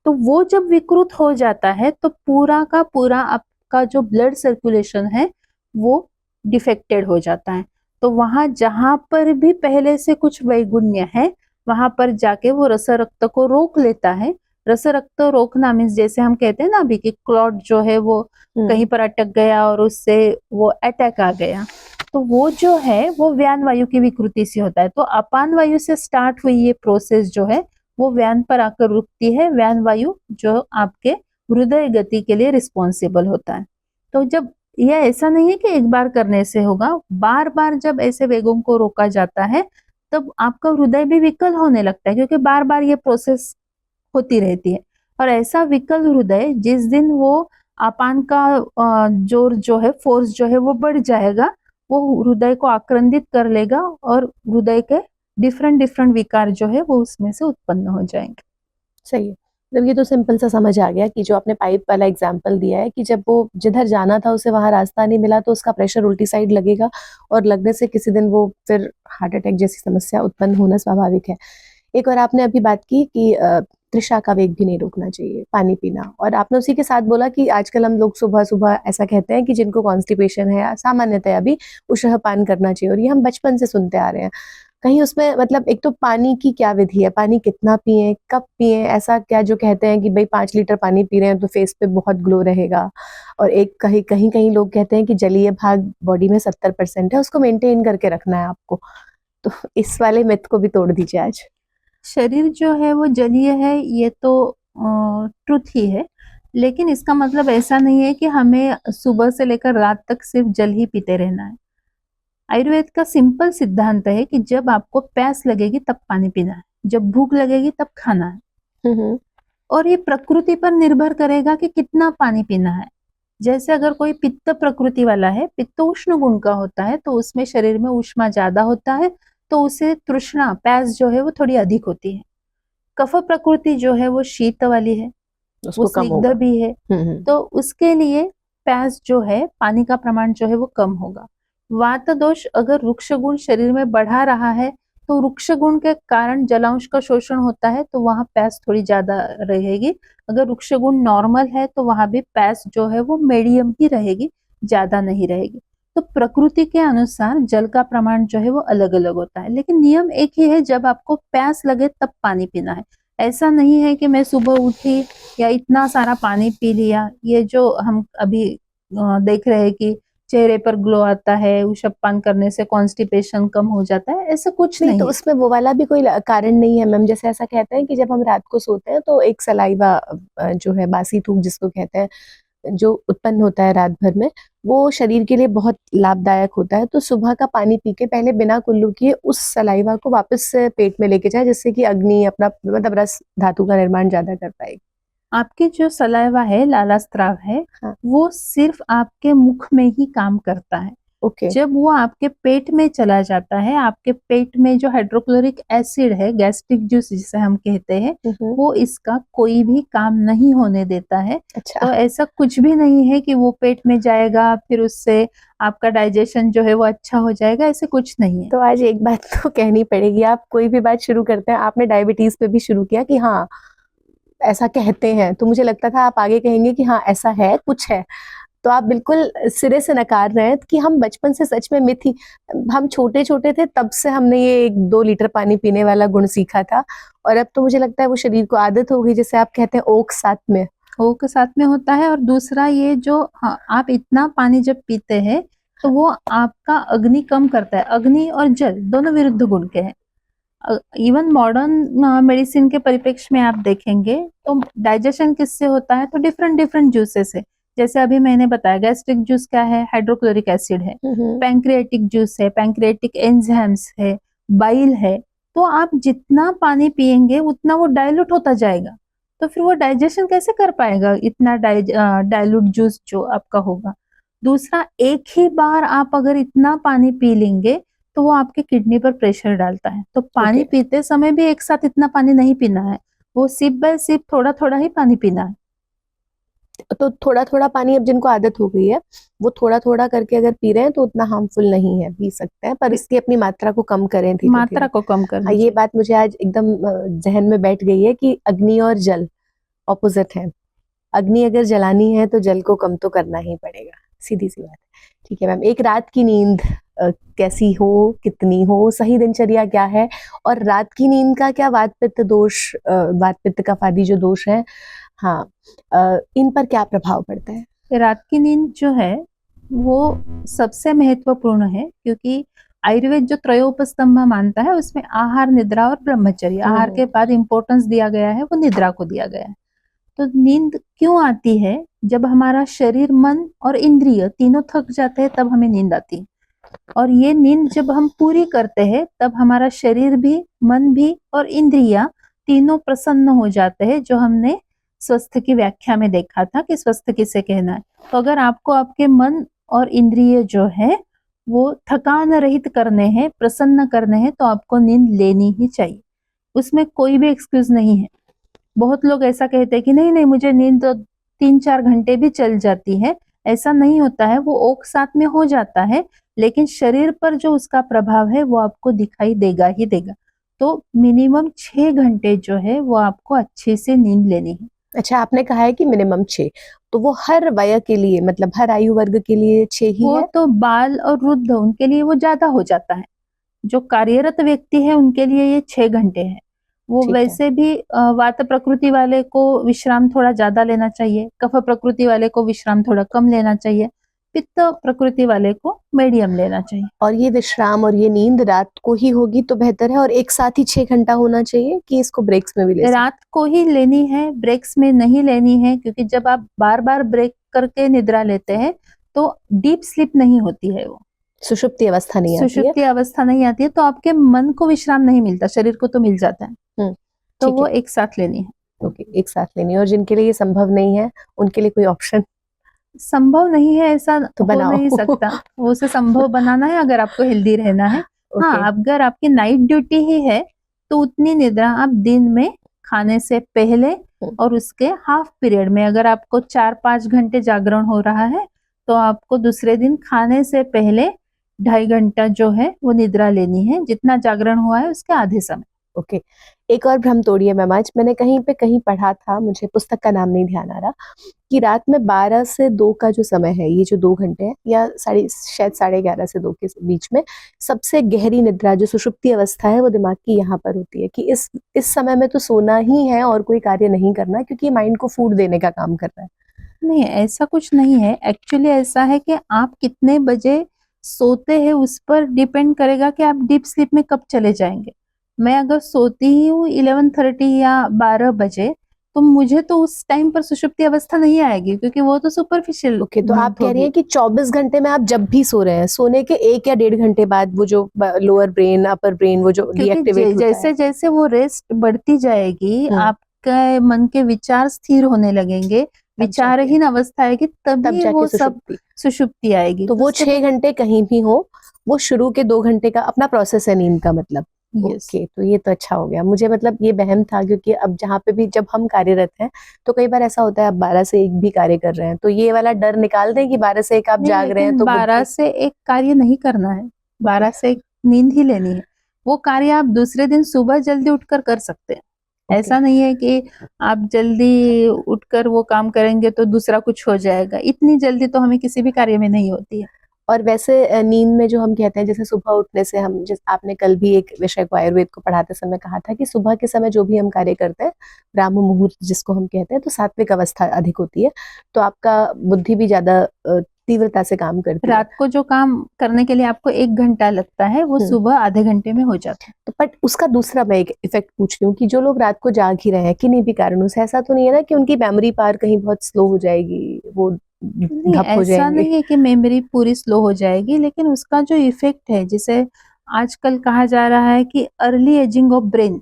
तो वो जब विकृत हो जाता है तो पूरा का पूरा आपका जो ब्लड सर्कुलेशन है वो डिफेक्टेड हो जाता है। तो वहां जहां पर भी पहले से कुछ वैगुण्य है, वहां पर जाके वो रस रक्त को रोक लेता है। रस रक्त रोकना मीन्स जैसे हम कहते हैं ना अभी कि क्लॉट जो है वो कहीं पर अटक गया और उससे वो अटैक आ गया, तो वो जो है वो व्यान वायु की विकृति से होता है। तो अपान वायु से स्टार्ट हुई ये प्रोसेस जो है वो व्यान पर आकर रुकती है, व्यान वायु जो आपके हृदय गति के लिए रिस्पॉन्सिबल होता है। तो जब यह ऐसा नहीं है कि एक बार करने से होगा, बार बार जब ऐसे वेगों को रोका जाता है तब आपका हृदय भी विकल होने लगता है, क्योंकि बार बार ये प्रोसेस होती रहती है। और ऐसा विकल हृदय जिस दिन वो अपान का जोर जो है, फोर्स जो है वो बढ़ जाएगा, वो हृदय को आक्रंदित कर लेगा और हृदय के डिफरेंट डिफरेंट विकार जो है वो उसमें से उत्पन्न हो जाएंगे। सही है। मतलब ये तो सिंपल सा समझ आ गया कि जो आपने पाइप वाला एग्जांपल दिया है कि जब वो जिधर जाना था उसे वहां रास्ता नहीं मिला तो उसका प्रेशर उल्टी साइड लगेगा, और लगने से किसी दिन वो फिर हार्ट अटैक जैसी समस्या उत्पन्न होना स्वाभाविक है। एक और आपने अभी बात की कि तृषा का वेग भी नहीं रोकना चाहिए, पानी पीना, और आपने उसी के साथ बोला कि आजकल हम लोग सुबह सुबह ऐसा कहते हैं कि जिनको कॉन्स्टिपेशन है सामान्यतया भी उषह पान करना चाहिए, और ये हम बचपन से सुनते आ रहे हैं। कहीं उसमें मतलब एक तो पानी की क्या विधि है, पानी कितना पिए, कब पिए, ऐसा क्या जो कहते हैं कि भाई 5 लीटर पानी पी रहे हैं तो फेस पे बहुत ग्लो रहेगा, और एक कहीं कहीं कहीं लोग कहते हैं कि जलीय भाग बॉडी में 70% है, उसको मेंटेन करके रखना है आपको। तो इस वाले मिथ को भी तोड़ दीजिए आज। शरीर जो है वो जलीय है, ये तो ट्रुथ ही है, लेकिन इसका मतलब ऐसा नहीं है कि हमें सुबह से लेकर रात तक सिर्फ जल ही पीते रहना है। आयुर्वेद का सिंपल सिद्धांत है कि जब आपको प्यास लगेगी तब पानी पीना है, जब भूख लगेगी तब खाना है, और ये प्रकृति पर निर्भर करेगा कि कितना पानी पीना है। जैसे अगर कोई पित्त प्रकृति वाला है, पित्त उष्ण गुण का होता है, तो उसमें शरीर में ऊष्मा ज्यादा होता है, तो उसे तृष्णा प्यास जो है वो थोड़ी अधिक होती है। कफ प्रकृति जो है वो शीत वाली है, वो स्निग्ध भी है, तो उसके लिए प्यास जो है, पानी का प्रमाण जो है वो कम होगा। वात दोष अगर वृक्ष गुण शरीर में बढ़ा रहा है तो वृक्ष गुण के कारण जलांश का शोषण होता है, तो वहां प्यास थोड़ी ज्यादा रहेगी। अगर वृक्ष गुण नॉर्मल है तो वहां भी प्यास जो है वो मीडियम ही रहेगी, ज्यादा नहीं रहेगी। तो प्रकृति के अनुसार जल का प्रमाण जो है वो अलग अलग होता है, लेकिन नियम एक ही है, जब आपको प्यास लगे तब पानी पीना है। ऐसा नहीं है कि मैं सुबह उठी या इतना सारा पानी पी लिया। ये जो हम अभी देख रहे हैं कि चेहरे पर ग्लो आता है, ऊषप पान करने से कॉन्स्टिपेशन कम हो जाता है, ऐसा कुछ नहीं नहीं तो है। उसमें वो वाला भी कोई कारण नहीं है मैम। जैसे ऐसा कहते हैं कि जब हम रात को सोते हैं तो एक सलाइवा जो है बासी थूक जिसको कहते हैं, जो उत्पन्न होता है रात भर में, वो शरीर के लिए बहुत लाभदायक होता है। तो सुबह का पानी पी के पहले बिना कुल्लू किए उस सलाइवा को वापस से पेट में लेके जाए, जिससे कि अग्नि अपना मतलब रस धातु का निर्माण ज्यादा कर पाएगी। आपकी जो सलाइवा है, लाला स्राव है, हाँ। वो सिर्फ आपके मुख में ही काम करता है। ओके। जब वो आपके पेट में चला जाता है, आपके पेट में जो हाइड्रोक्लोरिक एसिड है, गैस्ट्रिक जूस जिसे हम कहते हैं, वो इसका कोई भी काम नहीं होने देता है। अच्छा। तो ऐसा कुछ भी नहीं है कि वो पेट में जाएगा फिर उससे आपका डाइजेशन जो है वो अच्छा हो जाएगा, ऐसे कुछ नहीं है। तो आज एक बात तो कहनी पड़ेगी, आप कोई भी बात शुरू करते हैं, आपने डायबिटीज पे भी शुरू किया कि हाँ ऐसा कहते हैं, तो मुझे लगता था आप आगे कहेंगे कि हाँ ऐसा है, कुछ है। तो आप बिल्कुल सिरे से नकार रहे हैं कि हम बचपन से सच में मिथ ही, हम छोटे छोटे थे तब से हमने ये 1-2 लीटर पानी पीने वाला गुण सीखा था, और अब तो मुझे लगता है वो शरीर को आदत हो गई, जैसे आप कहते हैं ओक साथ में। ओ के साथ में होता है। और दूसरा ये जो आप इतना पानी जब पीते हैं तो वो आपका अग्नि कम करता है। अग्नि और जल दोनों विरुद्ध गुण के हैं। इवन मॉडर्न मेडिसिन के परिप्रेक्ष्य में आप देखेंगे तो डाइजेशन किससे होता है, तो डिफरेंट डिफरेंट जूसेस है। जैसे अभी मैंने बताया गैस्ट्रिक जूस क्या है, हाइड्रोक्लोरिक एसिड है। पैंक्रियाटिक जूस है, पैंक्रियाटिक एंजाइम्स है, बाइल है। तो आप जितना पानी पिएंगे उतना वो डाइल्यूट होता जाएगा। तो फिर वो डाइजेशन कैसे कर पाएगा इतना डाइल्यूट जूस जो आपका होगा। दूसरा, एक ही बार आप अगर इतना पानी पी लेंगे तो वो आपके किडनी पर प्रेशर डालता है। तो पानी Okay. पीते समय भी एक साथ इतना पानी नहीं पीना है, वो सिप बाय सिप थोड़ा थोड़ा ही पानी पीना है। तो थोड़ा थोड़ा पानी अब जिनको आदत हो गई है वो थोड़ा थोड़ा करके अगर पी रहे हैं तो उतना हार्मफुल नहीं है, पी सकते हैं, पर इसकी अपनी मात्रा को कम करें धीरे मात्रा धीरे। को कम करना हाँ, ये चाहिए। बात मुझे आज एकदम जहन में बैठ गई है कि अग्नि और जल ऑपोजिट है। अग्नि अगर जलानी है तो जल को कम तो करना ही पड़ेगा, सीधी सी बात है। ठीक है मैम, एक रात की नींद कैसी हो, कितनी हो, सही दिनचर्या क्या है, और रात की नींद का क्या वात पित्त दोष, वात पित्त कफादी जो दोष है, हाँ, इन पर क्या प्रभाव पड़ता है? रात की नींद जो है वो सबसे महत्वपूर्ण है, क्योंकि आयुर्वेद जो त्रयोपस्तंभ मानता है उसमें आहार, निद्रा और ब्रह्मचर्य, आहार के बाद इंपॉर्टेंस दिया गया है वो निद्रा को दिया गया है। तो नींद क्यों आती है? जब हमारा शरीर, मन और इंद्रिय तीनों थक जाते हैं तब हमें नींद आती है। और ये नींद जब हम पूरी करते हैं तब हमारा शरीर भी, मन भी और इंद्रिया तीनों प्रसन्न हो जाते हैं, जो हमने स्वस्थ की व्याख्या में देखा था कि स्वस्थ किसे कहना है। तो अगर आपको आपके मन और इंद्रिय जो है वो थकान रहित करने हैं, प्रसन्न करने हैं, तो आपको नींद लेनी ही चाहिए। उसमें कोई भी एक्सक्यूज नहीं है। बहुत लोग ऐसा कहते हैं कि नहीं नहीं मुझे नींद तो 3-4 घंटे भी चल जाती है। ऐसा नहीं होता है, वो ओक साथ में हो जाता है, लेकिन शरीर पर जो उसका प्रभाव है वो आपको दिखाई देगा ही देगा। तो मिनिमम 6 घंटे जो है वो आपको अच्छे से नींद लेनी है। अच्छा, आपने कहा है कि मिनिमम 6, तो वो हर वय के लिए, मतलब हर आयु वर्ग के लिए 6 ही वो है? तो बाल और वृद्ध उनके लिए वो ज्यादा हो जाता है। जो कार्यरत व्यक्ति है उनके लिए ये 6 घंटे है। वो ठीक है। वैसे भी वात प्रकृति वाले को विश्राम थोड़ा ज्यादा लेना चाहिए, कफ प्रकृति वाले को विश्राम थोड़ा कम लेना चाहिए, पित्त प्रकृति वाले को मीडियम लेना चाहिए। और ये विश्राम और ये नींद रात को ही होगी तो बेहतर है, और एक साथ ही 6 घंटा होना चाहिए कि इसको ब्रेक्स में भी ले सकते रात को ही लेनी है, ब्रेक्स में नहीं लेनी है, क्योंकि जब आप बार बार ब्रेक करके निद्रा लेते हैं तो डीप स्लीप नहीं होती है, वो सुषुप्ति अवस्था नहीं आती है? सुषुप्ति अवस्था नहीं आती है, तो आपके मन को विश्राम नहीं मिलता, शरीर को तो मिल जाता है। तो ठीक वो है। एक साथ लेनी है। ओके, एक साथ लेनी है। और जिनके लिए ये संभव नहीं है उनके लिए कोई ऑप्शन संभव नहीं है ऐसा तो हो बनाओ। नहीं सकता, वो उसे संभव बनाना है अगर आपको हेल्दी रहना है। ओके। हाँ, अगर आपकी नाइट ड्यूटी ही है तो उतनी निद्रा आप दिन में खाने से पहले और उसके हाफ पीरियड में, अगर आपको 4-5 घंटे जागरण हो रहा है तो आपको दूसरे दिन खाने से पहले 2.5 घंटा जो है वो निद्रा लेनी है, जितना जागरण हुआ है उसके आधे समय। ओके, एक और भ्रम तोड़िए मैम आज। मैंने कहीं पढ़ा था, मुझे पुस्तक का नाम नहीं ध्यान आ रहा, कि रात में 12 से 2 का जो समय है, ये जो 2 घंटे हैं, या शायद 11:30 से 2 के बीच में सबसे गहरी निद्रा, जो सुषुप्ति अवस्था है, वो दिमाग की यहाँ पर होती है, कि इस समय में तो सोना ही है और कोई कार्य नहीं करना, क्योंकि ये माइंड को फूड देने का काम कर रहा है। नहीं, ऐसा कुछ नहीं है। एक्चुअली ऐसा है कि आप कितने बजे सोते हैं उस पर डिपेंड करेगा कि आप डीप स्लीप में कब चले जाएंगे। मैं अगर सोती ही हूँ 11:30 या 12 बजे, तो मुझे तो उस टाइम पर सुषुप्ति अवस्था नहीं आएगी, क्योंकि वो तो सुपरफिशियल ओके, तो आप नींद कह रही होगी। हैं कि 24 घंटे में आप जब भी सो रहे हैं, सोने के 1 या 1.5 घंटे बाद वो जो लोअर ब्रेन, अपर ब्रेन, वो जो क्योंकि डीएक्टिवेट होता जैसे है। जैसे वो रेस्ट बढ़ती जाएगी, हम्म, आपके मन के विचार स्थिर होने लगेंगे, तब जाके विचारहीन अवस्था आएगी, तब तभी जाके वो सब सुषुप्ति। सुषुप्ति आएगी। तो तो वो उसके 6 घंटे कहीं भी हो, वो शुरू के 2 घंटे का अपना प्रोसेस है नींद का, मतलब। यस, ओके, तो ये तो अच्छा हो गया। मुझे मतलब ये वहम था, क्योंकि अब जहाँ पे भी जब हम कार्यरत हैं, तो कई बार ऐसा होता है आप 12 से 1 भी कार्य कर रहे हैं, तो ये वाला डर निकाल दें कि 12 से 1 आप नहीं, जाग रहे हैं लेकिन तो 12 बुद्धि। से एक कार्य नहीं करना है, 12 से एक नींद ही लेनी है। वो कार्य आप दूसरे दिन सुबह जल्दी उठकर कर सकते हैं। ओके। ऐसा नहीं है कि आप जल्दी उठकर वो काम करेंगे तो दूसरा कुछ हो जाएगा। इतनी जल्दी तो हमें किसी भी कार्य में नहीं होती है। और वैसे नींद में जो हम कहते हैं, जैसे सुबह उठने से हम, जिस आपने कल भी एक विषय को आयुर्वेद को पढ़ाते समय कहा था कि सुबह के समय जो भी हम कार्य करते हैं, ब्राह्म मुहूर्त जिसको हम कहते हैं, तो सात्विक अवस्था अधिक होती है, तो आपका बुद्धि भी ज्यादा तीव्रता से काम करती है। रात को जो काम करने के लिए आपको 1 घंटा लगता है, वो सुबह आधे घंटे में हो जाता है। तो बट उसका दूसरा मैं एक इफेक्ट पूछ रही हूँ, कि जो लोग रात को जाग ही रहे हैं किन्हीं भी कारणों से, ऐसा तो नहीं है ना कि उनकी मेमोरी पावर कहीं बहुत स्लो हो जाएगी, वो नहीं, धप हो ऐसा जाएंगे? नहीं है कि मेमोरी पूरी स्लो हो जाएगी, लेकिन उसका जो इफेक्ट है, जिसे आजकल कहा जा रहा है कि early ageing of brain,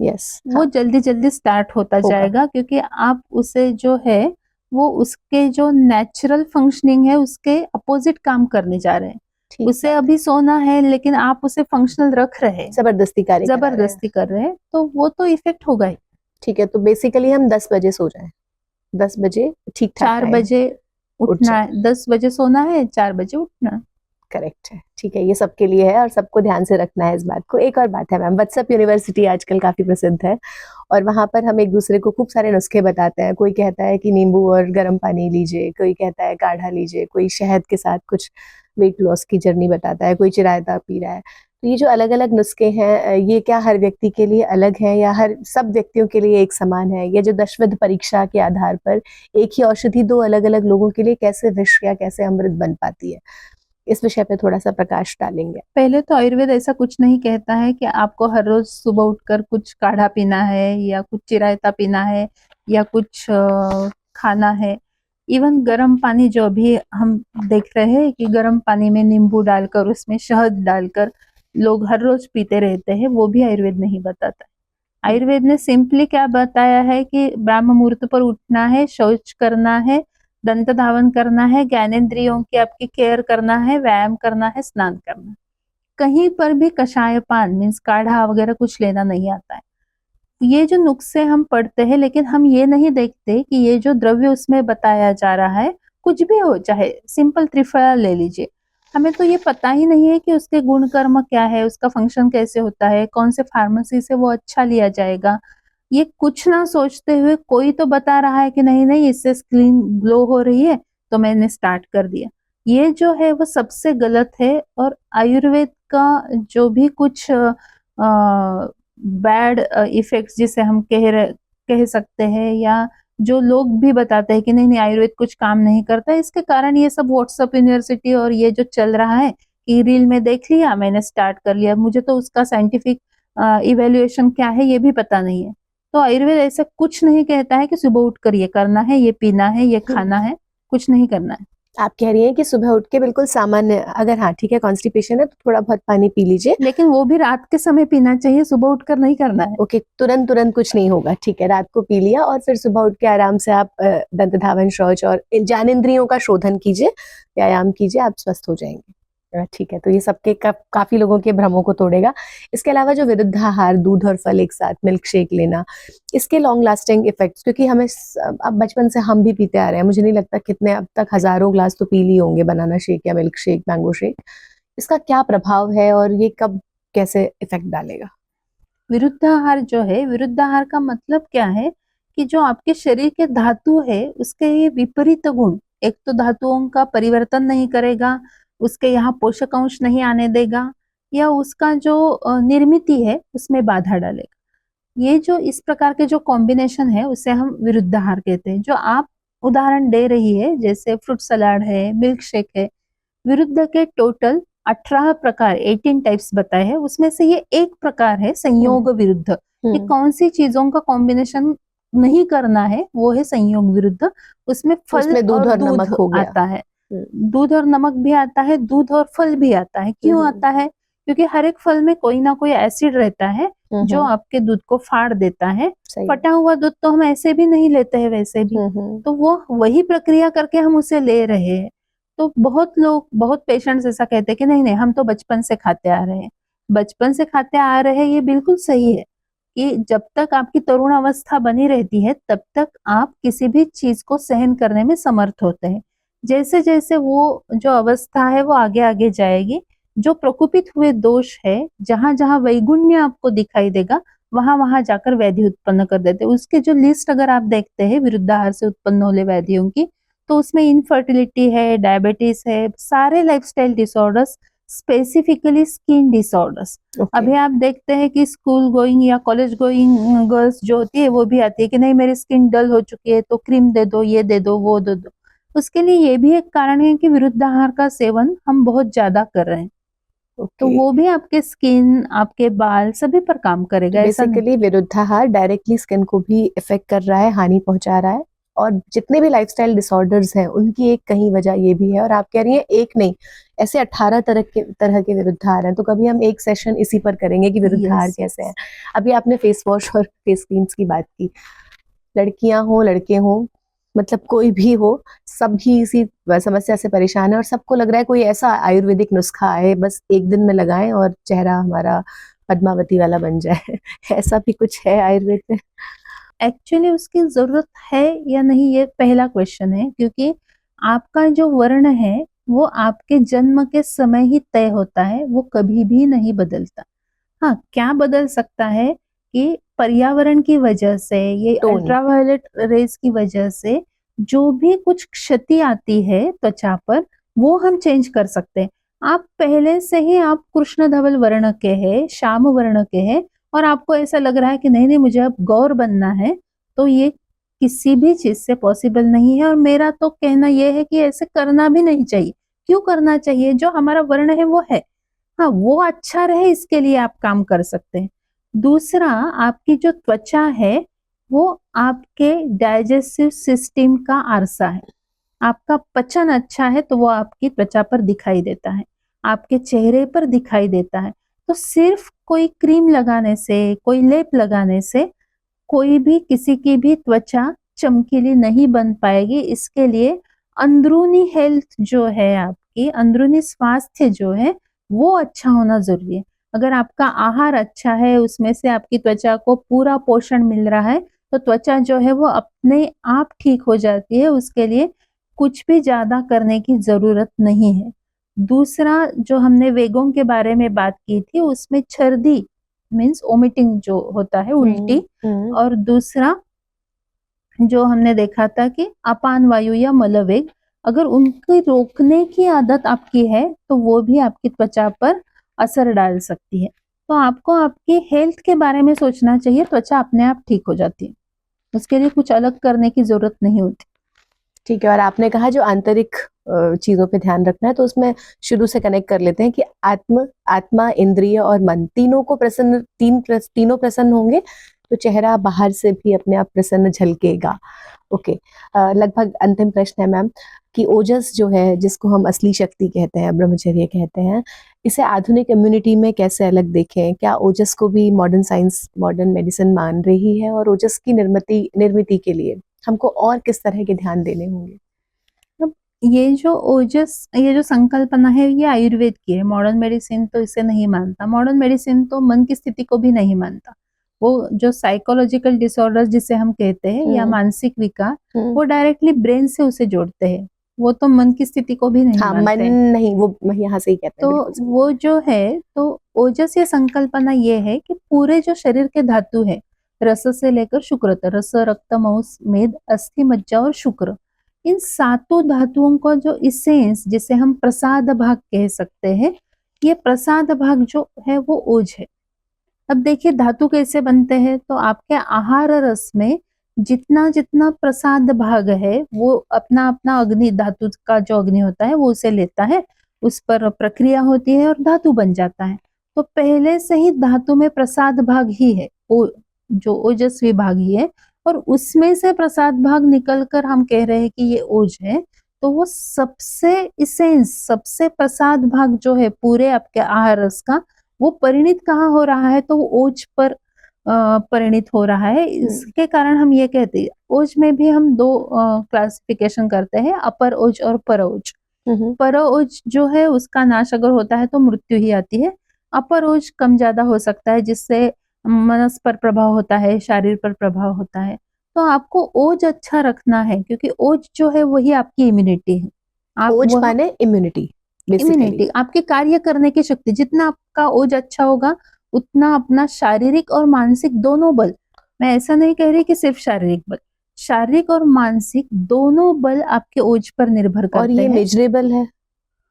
yes, वो हाँ, जल्दी जल्दी स्टार्ट होता होगा। जाएगा, क्योंकि आप उसे जो है वो उसके जो नेचुरल फंक्शनिंग है उसके अपोजिट काम करने जा रहे हैं। ठीक उसे बात है। अभी सोना है, लेकिन आप उसे फंक्शनल रख रहे हैं, जबरदस्ती कार्य करा रहे हैं। जबरदस्ती कर रहे हैं, तो वो तो इफेक्ट होगा ही। ठीक है, तो बेसिकली हम 10 बजे सो जाएं, 10 बजे ठीक ठाक 4 टाइम बजे उठ उठना जाए। है, 10 बजे सोना है, 4 बजे उठना है। करेक्ट है, ठीक है, ये सबके लिए है और सबको ध्यान से रखना है इस बात को। एक और बात है मैम, व्हाट्सएप यूनिवर्सिटी आजकल काफी प्रसिद्ध है, और वहां पर हम एक दूसरे को खूब सारे नुस्खे बताते हैं। कोई कहता है कि नींबू और गर्म पानी लीजिए, कोई कहता है काढ़ा लीजिए, कोई शहद के साथ कुछ वेट लॉस की जर्नी बताता है, कोई चिरायता पी रहा है। तो ये जो अलग अलग नुस्खे हैं, ये क्या हर व्यक्ति के लिए अलग है, या हर सब व्यक्तियों के लिए एक समान है? या जो दशविध परीक्षा के आधार पर एक ही औषधि 2 अलग अलग लोगों के लिए कैसे विष या कैसे अमृत बन पाती है, इस विषय पे थोड़ा सा प्रकाश डालेंगे? पहले तो आयुर्वेद ऐसा कुछ नहीं कहता है कि आपको हर रोज सुबह उठकर कुछ काढ़ा पीना है या कुछ चिरायता पीना है या कुछ खाना है। इवन गर्म पानी जो भी हम देख रहे हैं कि गर्म पानी में नींबू डालकर उसमें शहद डालकर लोग हर रोज पीते रहते हैं, वो भी आयुर्वेद नहीं बताता है। आयुर्वेद ने सिंपली क्या बताया है कि ब्राह्म मुहूर्त पर उठना है, शौच करना है, दंत धावन करना है, ज्ञानेंद्रियों की आपकी केयर करना है, व्यायाम करना है, स्नान करना है। कहीं पर भी कषाय पान मीन्स काढ़ा वगैरह कुछ लेना नहीं आता है। ये जो नुस्खे हम पढ़ते हैं, लेकिन हम ये नहीं देखते कि ये जो द्रव्य उसमें बताया जा रहा है, कुछ भी हो, चाहे सिंपल त्रिफला ले लीजिए, हमें तो ये पता ही नहीं है कि उसके गुण कर्म क्या है, उसका फंक्शन कैसे होता है, कौन से फार्मेसी से वो अच्छा लिया जाएगा। ये कुछ ना सोचते हुए कोई तो बता रहा है कि नहीं नहीं इससे स्किन ग्लो हो रही है, तो मैंने स्टार्ट कर दिया। ये जो है वो सबसे गलत है। और आयुर्वेद का जो भी कुछ बैड इफेक्ट्स जिसे हम कह सकते हैं, या जो लोग भी बताते हैं कि नहीं नहीं आयुर्वेद कुछ काम नहीं करता, इसके कारण ये सब व्हाट्सएप यूनिवर्सिटी और ये जो चल रहा है कि रील में देख लिया, मैंने स्टार्ट कर लिया, मुझे तो उसका साइंटिफिक इवेल्युएशन क्या है ये भी पता नहीं है। तो आयुर्वेद ऐसा कुछ नहीं कहता है कि सुबह उठकर ये करना है, ये पीना है, ये खाना है, कुछ नहीं करना है। आप कह रही हैं कि सुबह उठ के बिल्कुल सामान्य, अगर हाँ ठीक है कॉन्स्टिपेशन है तो थोड़ा बहुत पानी पी लीजिए। लेकिन वो भी रात के समय पीना चाहिए, सुबह उठकर नहीं करना है। ओके, तुरंत तुरंत कुछ नहीं होगा, ठीक है, रात को पी लिया और फिर सुबह उठ के आराम से आप दंत धावन, शौच और ज्ञानेंद्रियों का शोधन कीजिए, व्यायाम कीजिए, आप स्वस्थ हो जाएंगे। ठीक है, तो ये सबके काफी लोगों के भ्रमों को तोड़ेगा। इसके अलावा जो विरुद्धाहार, दूध और फल एक साथ, मिल्क शेक लेना, इसके लॉन्ग लास्टिंग इफेक्ट्स, क्योंकि हमें अब बचपन से हम भी पीते आ रहे हैं, मुझे नहीं लगता कितने, अब तक हजारों ग्लास तो पी लिए होंगे बनाना शेक या मिल्क शेक, मैंगो शेक। इसका क्या प्रभाव है और ये कब कैसे इफेक्ट डालेगा? विरुद्धाहार जो है, विरुद्धाहार का मतलब क्या है कि जो आपके शरीर के धातु है उसके ये विपरीत गुण, एक तो धातुओं का परिवर्तन नहीं करेगा, उसके यहाँ पोषक अंश नहीं आने देगा, या उसका जो निर्मिति है उसमें बाधा डालेगा। ये जो इस प्रकार के जो कॉम्बिनेशन है उसे हम विरुद्धाहार कहते हैं। जो आप उदाहरण दे रही है जैसे फ्रूट सलाड है, मिल्क शेक है, विरुद्ध के टोटल 18 प्रकार 18 टाइप्स बताए हैं, उसमें से ये एक प्रकार है संयोग विरुद्ध, कि कौन सी चीजों का कॉम्बिनेशन नहीं करना है, वो है संयोग विरुद्ध। उसमें फल उसमें दूध और नमक हो गया। आता है, दूध और नमक भी आता है, दूध और फल भी आता है। क्यों आता है? क्योंकि हर एक फल में कोई ना कोई एसिड रहता है जो आपके दूध को फाड़ देता है। फटा हुआ दूध तो हम ऐसे भी नहीं लेते हैं वैसे भी, तो वो वही प्रक्रिया करके हम उसे ले रहे हैं। तो बहुत लोग, बहुत पेशेंट्स ऐसा कहते हैं कि नहीं नहीं हम तो बचपन से खाते आ रहे हैं। बचपन से खाते आ रहे हैं ये बिल्कुल सही है कि जब तक आपकी तरुण अवस्था बनी रहती है तब तक आप किसी भी चीज को सहन करने में समर्थ होते हैं। जैसे जैसे वो जो अवस्था है वो आगे आगे जाएगी, जो प्रकोपित हुए दोष है, जहां जहां वैगुण्य आपको दिखाई देगा वहां वहां जाकर व्याधि उत्पन्न कर देते हैं। उसके जो लिस्ट अगर आप देखते हैं विरुद्धाहार से उत्पन्न होने व्याधियों की, तो उसमें इनफर्टिलिटी है, डायबिटीज है, सारे lifestyle disorders, specifically skin disorders. अभी आप देखते हैं कि स्कूल गोइंग या कॉलेज गोइंग गर्ल्स जो होती है वो भी आती है कि नहीं मेरी स्किन डल हो चुकी है तो क्रीम दे दो, ये दे दो, वो दे दो। उसके लिए ये भी एक कारण है कि विरुद्धाहार का सेवन हम बहुत ज्यादा कर रहे हैं। तो वो भी आपके स्किन, आपके बाल सभी पर काम करेगा। बेसिकली विरुद्धाहार डायरेक्टली स्किन को भी इफेक्ट कर रहा है, हानि पहुंचा रहा है, और जितने भी लाइफस्टाइल डिसऑर्डर्स हैं उनकी एक कहीं वजह ये भी है। और आप कह रही हैं एक नहीं, ऐसे 18 तरह के विरुद्धाहार हैं। तो कभी हम एक सेशन इसी पर करेंगे कि विरुद्धाहार कैसे हैं। अभी आपने फेस वॉश और फेस क्रीम्स की बात की, लड़कियां हो लड़के हो, मतलब कोई भी हो, सभी इसी समस्या से परेशान है और सबको लग रहा है कोई ऐसा आयुर्वेदिक नुस्खा है बस एक दिन में लगाएं और चेहरा हमारा पद्मावती वाला बन जाए। ऐसा भी कुछ है आयुर्वेद में? एक्चुअली उसकी जरूरत है या नहीं ये पहला क्वेश्चन है, क्योंकि आपका जो वर्ण है वो आपके जन्म के समय ही तय होता है, वो कभी भी नहीं बदलता। हाँ, क्या बदल सकता है कि पर्यावरण की वजह से, ये अल्ट्रावायलेट रेज की वजह से जो भी कुछ क्षति आती है त्वचा पर वो हम चेंज कर सकते हैं। आप पहले से ही आप कृष्ण धवल वर्ण के हैं, श्याम वर्ण के हैं, और आपको ऐसा लग रहा है कि नहीं नहीं मुझे अब गौर बनना है, तो ये किसी भी चीज से पॉसिबल नहीं है। और मेरा तो कहना यह है कि ऐसे करना भी नहीं चाहिए। क्यों करना चाहिए? जो हमारा वर्ण है वो है, हाँ वो अच्छा रहे इसके लिए आप काम कर सकते हैं। दूसरा, आपकी जो त्वचा है वो आपके डाइजेस्टिव सिस्टम का आरसा है। आपका पचन अच्छा है तो वो आपकी त्वचा पर दिखाई देता है, आपके चेहरे पर दिखाई देता है। तो सिर्फ कोई क्रीम लगाने से, कोई लेप लगाने से कोई भी किसी की भी त्वचा चमकीली नहीं बन पाएगी। इसके लिए अंदरूनी हेल्थ जो है, आपकी अंदरूनी स्वास्थ्य जो है वो अच्छा होना जरूरी है। अगर आपका आहार अच्छा है, उसमें से आपकी त्वचा को पूरा पोषण मिल रहा है, तो त्वचा जो है वो अपने आप ठीक हो जाती है। उसके लिए कुछ भी ज्यादा करने की जरूरत नहीं है। दूसरा, जो हमने वेगों के बारे में बात की थी, उसमें छर्दी मीन्स ओमिटिंग जो होता है, उल्टी, और दूसरा जो हमने देखा था कि अपान वायु या मलवेग, अगर उनके रोकने की आदत आपकी है तो वो भी आपकी त्वचा पर असर डाल सकती है। तो आपको आपकी हेल्थ के बारे में सोचना चाहिए, त्वचा अपने आप ठीक हो जाती है, उसके लिए कुछ अलग करने की जरूरत नहीं होती। ठीक है। और आपने कहा जो आंतरिक चीजों पे ध्यान रखना है, तो उसमें शुरू से कनेक्ट कर लेते हैं कि आत्मा, इंद्रिय और मन तीनों प्रसन्न होंगे तो चेहरा बाहर से भी अपने आप प्रसन्न झलकेगा। ओके। लगभग अंतिम प्रश्न है मैम कि ओजस जो है, जिसको हम असली शक्ति कहते हैं, ब्रह्मचर्य कहते हैं, इसे आधुनिक इम्यूनिटी में कैसे अलग देखें? क्या ओजस को भी मॉडर्न साइंस, मॉडर्न मेडिसिन मान रही है? और ओजस की निर्मिति के लिए हमको और किस तरह के ध्यान देने होंगे? ये जो ओजस, ये जो संकल्पना है, ये आयुर्वेद की है। मॉडर्न मेडिसिन तो इसे नहीं मानता। मॉडर्न मेडिसिन तो मन की स्थिति को भी नहीं मानता। वो जो साइकोलॉजिकल डिसऑर्डर्स जिसे हम कहते हैं या मानसिक विकार, वो डायरेक्टली ब्रेन से उसे जोड़ते हैं। वो तो मन की स्थिति को भी नहीं हाँ, मन मानते हैं। नहीं, वो यहाँ से ही कहते हैं, तो बिल्कुल सही। वो जो है, तो ओजस या संकल्पना ये है कि पूरे जो शरीर के धातु है, रस से लेकर शुक्र तक, रस, रक्त, मांस, मेद, अस्थि, मज्जा और शुक्र, इन सातों धातुओं का जो इसेंस, जिसे हम प्रसाद भाग कह सकते हैं, ये प्रसाद भाग जो है वो ओज है। अब देखिए धातु कैसे बनते हैं, तो आपके आहार रस में जितना जितना प्रसाद भाग है वो अपना अपना अग्नि, धातु का जो अग्नि होता है वो उसे लेता है, उस पर प्रक्रिया होती है और धातु बन जाता है। तो पहले से ही धातु में प्रसाद भाग ही है, जो ओजस्वी भाग ही है, और उसमें से प्रसाद भाग निकल कर हम कह रहे हैं कि ये ओज है। तो वो सबसे इसेंस, सबसे प्रसाद भाग जो है पूरे आपके आहार रस का, वो परिणित कहाँ हो रहा है, तो वो ओज पर परिणित हो रहा है। इसके कारण हम ये कहते हैं, ओज में भी हम दो क्लासिफिकेशन करते हैं, अपर ओज और पर ओज। पर ओज जो है उसका नाश अगर होता है तो मृत्यु ही आती है। अपर ओज कम ज्यादा हो सकता है, जिससे मनस पर प्रभाव होता है, शारीर पर प्रभाव होता है। तो आपको ओज अच्छा रखना है, क्योंकि ओज जो है वही आपकी इम्यूनिटी है। आप ओज वह माने इम्यूनिटी, बेसिकली। इम्यूनिटी, आपके कार्य करने की शक्ति, जितना आपका ओज अच्छा होगा उतना अपना शारीरिक और मानसिक दोनों बल, मैं ऐसा नहीं कह रही कि सिर्फ शारीरिक बल, शारीरिक और मानसिक दोनों बल आपके ओज पर निर्भर और करते ये हैं। मेजरेबल है?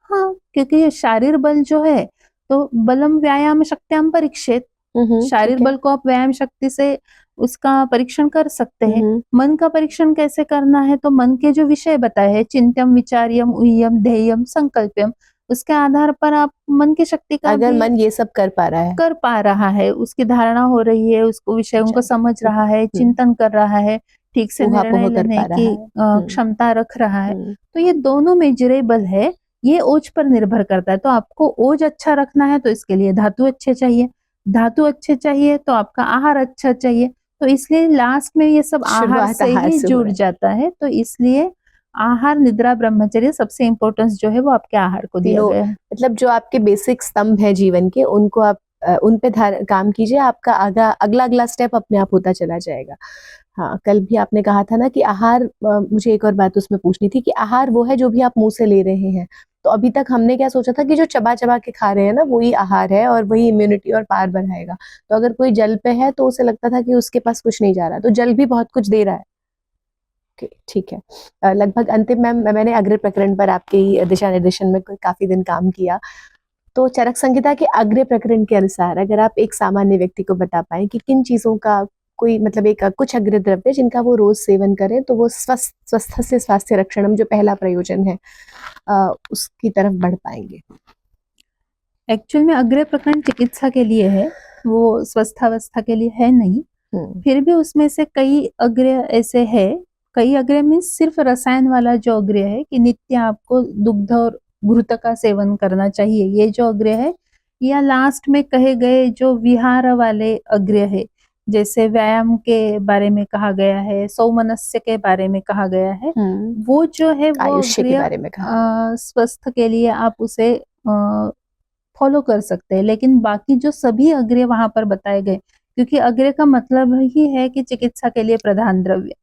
हाँ, क्योंकि ये शारीर बल जो है, तो बलम व्यायाम शक्त्याम परीक्षित, शारीर ठीक है। बल को आप व्यायाम शक्ति से उसका परीक्षण कर सकते हैं। मन का परीक्षण कैसे करना है, तो मन के जो विषय बताए हैं, चिंत्यम, विचार्यम, उय्यम, ध्येयम, संकल्प्यम, उसके आधार पर आप मन की शक्ति का अगर भी मन ये सब कर पा रहा है, उसकी धारणा हो रही है, उसको विषयों को समझ रहा है, चिंतन कर रहा है, ठीक से निर्णय ऊहापोह कर लेने पा रहा की है, क्षमता रख रहा है, हम्म, तो ये दोनों मेजरेबल है। ये ओज पर निर्भर करता है। तो आपको ओज अच्छा रखना है तो इसके लिए धातु अच्छे चाहिए, धातु अच्छे चाहिए तो आपका आहार अच्छा चाहिए। तो इसलिए लास्ट में ये सब आहार शुरुआत से आहार ही से हो जुड़ रहा है। जाता है। तो इसलिए आहार, निद्रा, ब्रह्मचर्य सबसे इम्पोर्टेंस जो है वो आपके आहार को दिया तीनों, गया है। मतलब जो आपके बेसिक स्तंभ है जीवन के, उनको आप उन पे काम कीजिए, आपका अगला अगला स्टेप अपने आप होता चला जाएगा। हाँ, कल भी आपने कहा था ना कि आहार, मुझे एक और बात उसमें पूछनी थी कि आहार वो है जो भी आप मुंह से ले रहे हैं। तो अभी तक हमने क्या सोचा था कि जो चबा चबा के खा रहे हैं ना, वही आहार है और वही इम्यूनिटी और पावर बढ़ाएगा। तो अगर कोई जल पे है तो उसे लगता था कि उसके पास कुछ नहीं जा रहा, तो जल भी बहुत कुछ दे रहा है। ठीक है। लगभग अंतिम, मैंने अग्र प्रकरण पर आपके ही दिशा निर्देशन में काफी दिन काम किया। तो चरक संहिता के अग्र प्रकरण के अनुसार अगर आप एक सामान्य व्यक्ति को बता पाए कि किन चीजों का कोई, मतलब एक कुछ अग्र द्रव्य जिनका वो रोज सेवन करे तो वो स्वस्थ से स्वास्थ्य रक्षणम जो पहला प्रयोजन है, उसकी तरफ बढ़ पाएंगे। एक्चुअल में अग्र प्रकरण चिकित्सा के लिए है, वो स्वस्थावस्था के लिए है नहीं। फिर भी उसमें से कई अग्र ऐसे है, कई अग्र में सिर्फ रसायन वाला जो अग्र है कि नित्य आपको दुग्ध और घृत का सेवन करना चाहिए, ये जो अग्र है, या लास्ट में कहे गए जो विहार वाले अग्र है, जैसे व्यायाम के बारे में कहा गया है, सौमनस्य के बारे में कहा गया है, वो जो है वो आयुष्य के बारे में कहा। स्वस्थ के लिए आप उसे फॉलो कर सकते हैं। लेकिन बाकी जो सभी अग्र वहां पर बताए गए, क्योंकि अग्र का मतलब ही है कि चिकित्सा के लिए प्रधान द्रव्य,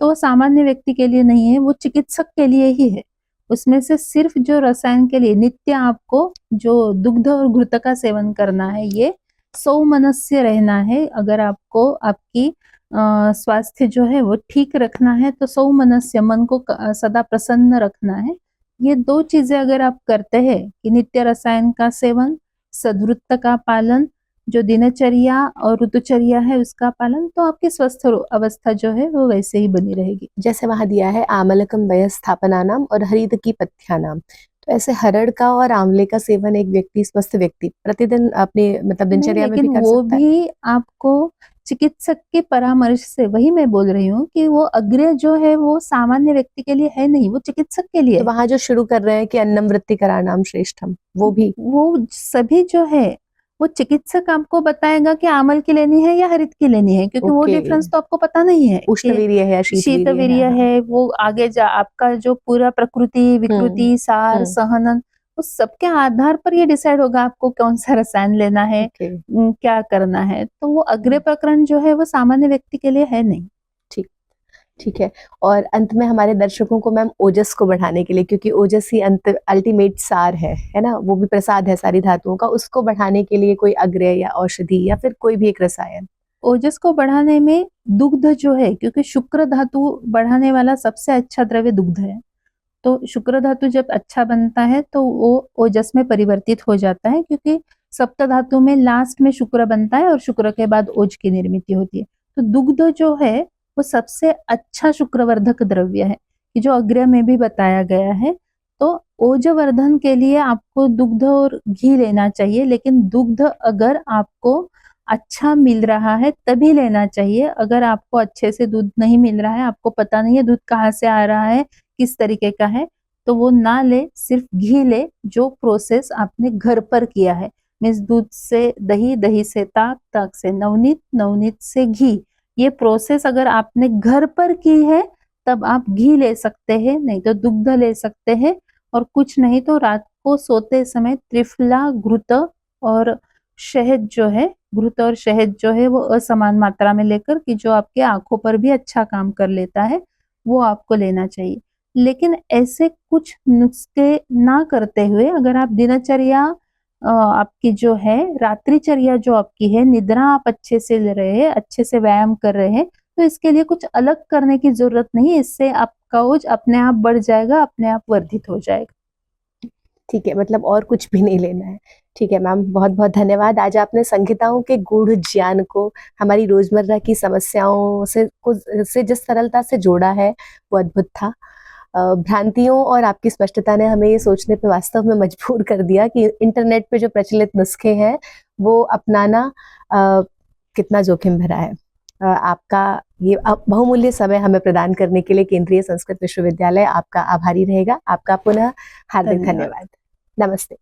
तो वो सामान्य व्यक्ति के लिए नहीं है, वो चिकित्सक के लिए ही है। उसमें से सिर्फ जो रसायन के लिए नित्य आपको जो दुग्ध और घृत का सेवन करना है, ये सौमनस्य रहना है। अगर आपको आपकी स्वास्थ्य जो है वो ठीक रखना है तो सौमनस्य, मन को सदा प्रसन्न रखना है। ये दो चीजें अगर आप करते हैं कि नित्य रसायन का सेवन, सद्वृत्त का पालन, जो दिनचर्या और ऋतुचर्या है उसका पालन, तो आपकी स्वस्थ अवस्था जो है वो वैसे ही बनी रहेगी। जैसे वहां दिया है आमलकम वयस्थापना नाम और हरित की पथ्या नाम, तो ऐसे हरड़ का और आंवले का सेवन एक व्यक्ति, स्वस्थ व्यक्ति प्रतिदिन अपने मतलब दिनचर्या में भी कर वो सकता है। भी आपको चिकित्सक के परामर्श से, वही मैं बोल रही हूँ कि वो अग्र जो है वो सामान्य व्यक्ति के लिए है नहीं, वो चिकित्सक के लिए तो वहां जो शुरू कर रहे हैं कि अन्नम वृत्तिकराणाम श्रेष्ठम, वो सभी जो है वो चिकित्सक आपको बताएगा कि आमल की लेनी है या हरित की लेनी है, क्योंकि वो डिफरेंस तो आपको पता नहीं है। उष्णवीर्य है या शीतवीर्य है, वो आगे जा आपका जो पूरा प्रकृति, विकृति, सार, सहनन, उस सबके आधार पर ये डिसाइड होगा आपको कौन सा रसायन लेना है, क्या करना है। तो वो अग्र प्रकरण जो है वो सामान्य व्यक्ति के लिए है नहीं। ठीक है। और अंत में हमारे दर्शकों को मैम ओजस को बढ़ाने के लिए, क्योंकि ओजस ही अंत अल्टीमेट सार है ना, वो भी प्रसाद है सारी धातुओं का, उसको बढ़ाने के लिए कोई अग्रय या औषधि या फिर कोई भी एक रसायन? ओजस को बढ़ाने में दुग्ध जो है, क्योंकि शुक्र धातु बढ़ाने वाला सबसे अच्छा द्रव्य दुग्ध है, तो शुक्र धातु जब अच्छा बनता है तो वो ओजस में परिवर्तित हो जाता है, क्योंकि सप्त धातु में लास्ट में शुक्र बनता है और शुक्र के बाद ओज की निर्मित होती है। तो दुग्ध जो है वो सबसे अच्छा शुक्रवर्धक द्रव्य है, कि जो अग्रय में भी बताया गया है। तो ओजवर्धन के लिए आपको दुग्ध और घी लेना चाहिए, लेकिन दुग्ध अगर आपको अच्छा मिल रहा है तभी लेना चाहिए। अगर आपको अच्छे से दूध नहीं मिल रहा है, आपको पता नहीं है दूध कहाँ से आ रहा है, किस तरीके का है, तो वो ना ले, सिर्फ घी ले जो प्रोसेस आपने घर पर किया है। मीन्स दूध से दही, दही से ताक, ताक से नवनीत, नवनीत से घी, ये प्रोसेस अगर आपने घर पर की है तब आप घी ले सकते हैं, नहीं तो दुग्ध ले सकते हैं। और कुछ नहीं तो रात को सोते समय त्रिफला, घृत और शहद जो है, घृत और शहद जो है वो असमान मात्रा में लेकर, कि जो आपके आंखों पर भी अच्छा काम कर लेता है, वो आपको लेना चाहिए। लेकिन ऐसे कुछ नुस्खे ना करते हुए अगर आप दिनचर्या आपकी जो है, रात्रिचर्या जो आपकी है, निद्रा आप अच्छे से ले रहे हैं, अच्छे से व्यायाम कर रहे हैं, तो इसके लिए कुछ अलग करने की जरूरत नहीं है। इससे आपका ओज अपने आप बढ़ जाएगा, अपने आप वर्धित हो जाएगा। ठीक है, मतलब और कुछ भी नहीं लेना है। ठीक है मैम, बहुत बहुत धन्यवाद। आज आपने संहिताओं के गूढ़ ज्ञान को हमारी रोजमर्रा की समस्याओं से जिस सरलता से जोड़ा है वो अद्भुत था। भ्रांतियों और आपकी स्पष्टता ने हमें ये सोचने पे वास्तव में मजबूर कर दिया कि इंटरनेट पे जो प्रचलित नुस्खे हैं वो अपनाना कितना जोखिम भरा है। आपका ये बहुमूल्य समय हमें प्रदान करने के लिए केंद्रीय संस्कृत विश्वविद्यालय आपका आभारी रहेगा। आपका पुनः हार्दिक धन्यवाद। धन्यवाद। नमस्ते।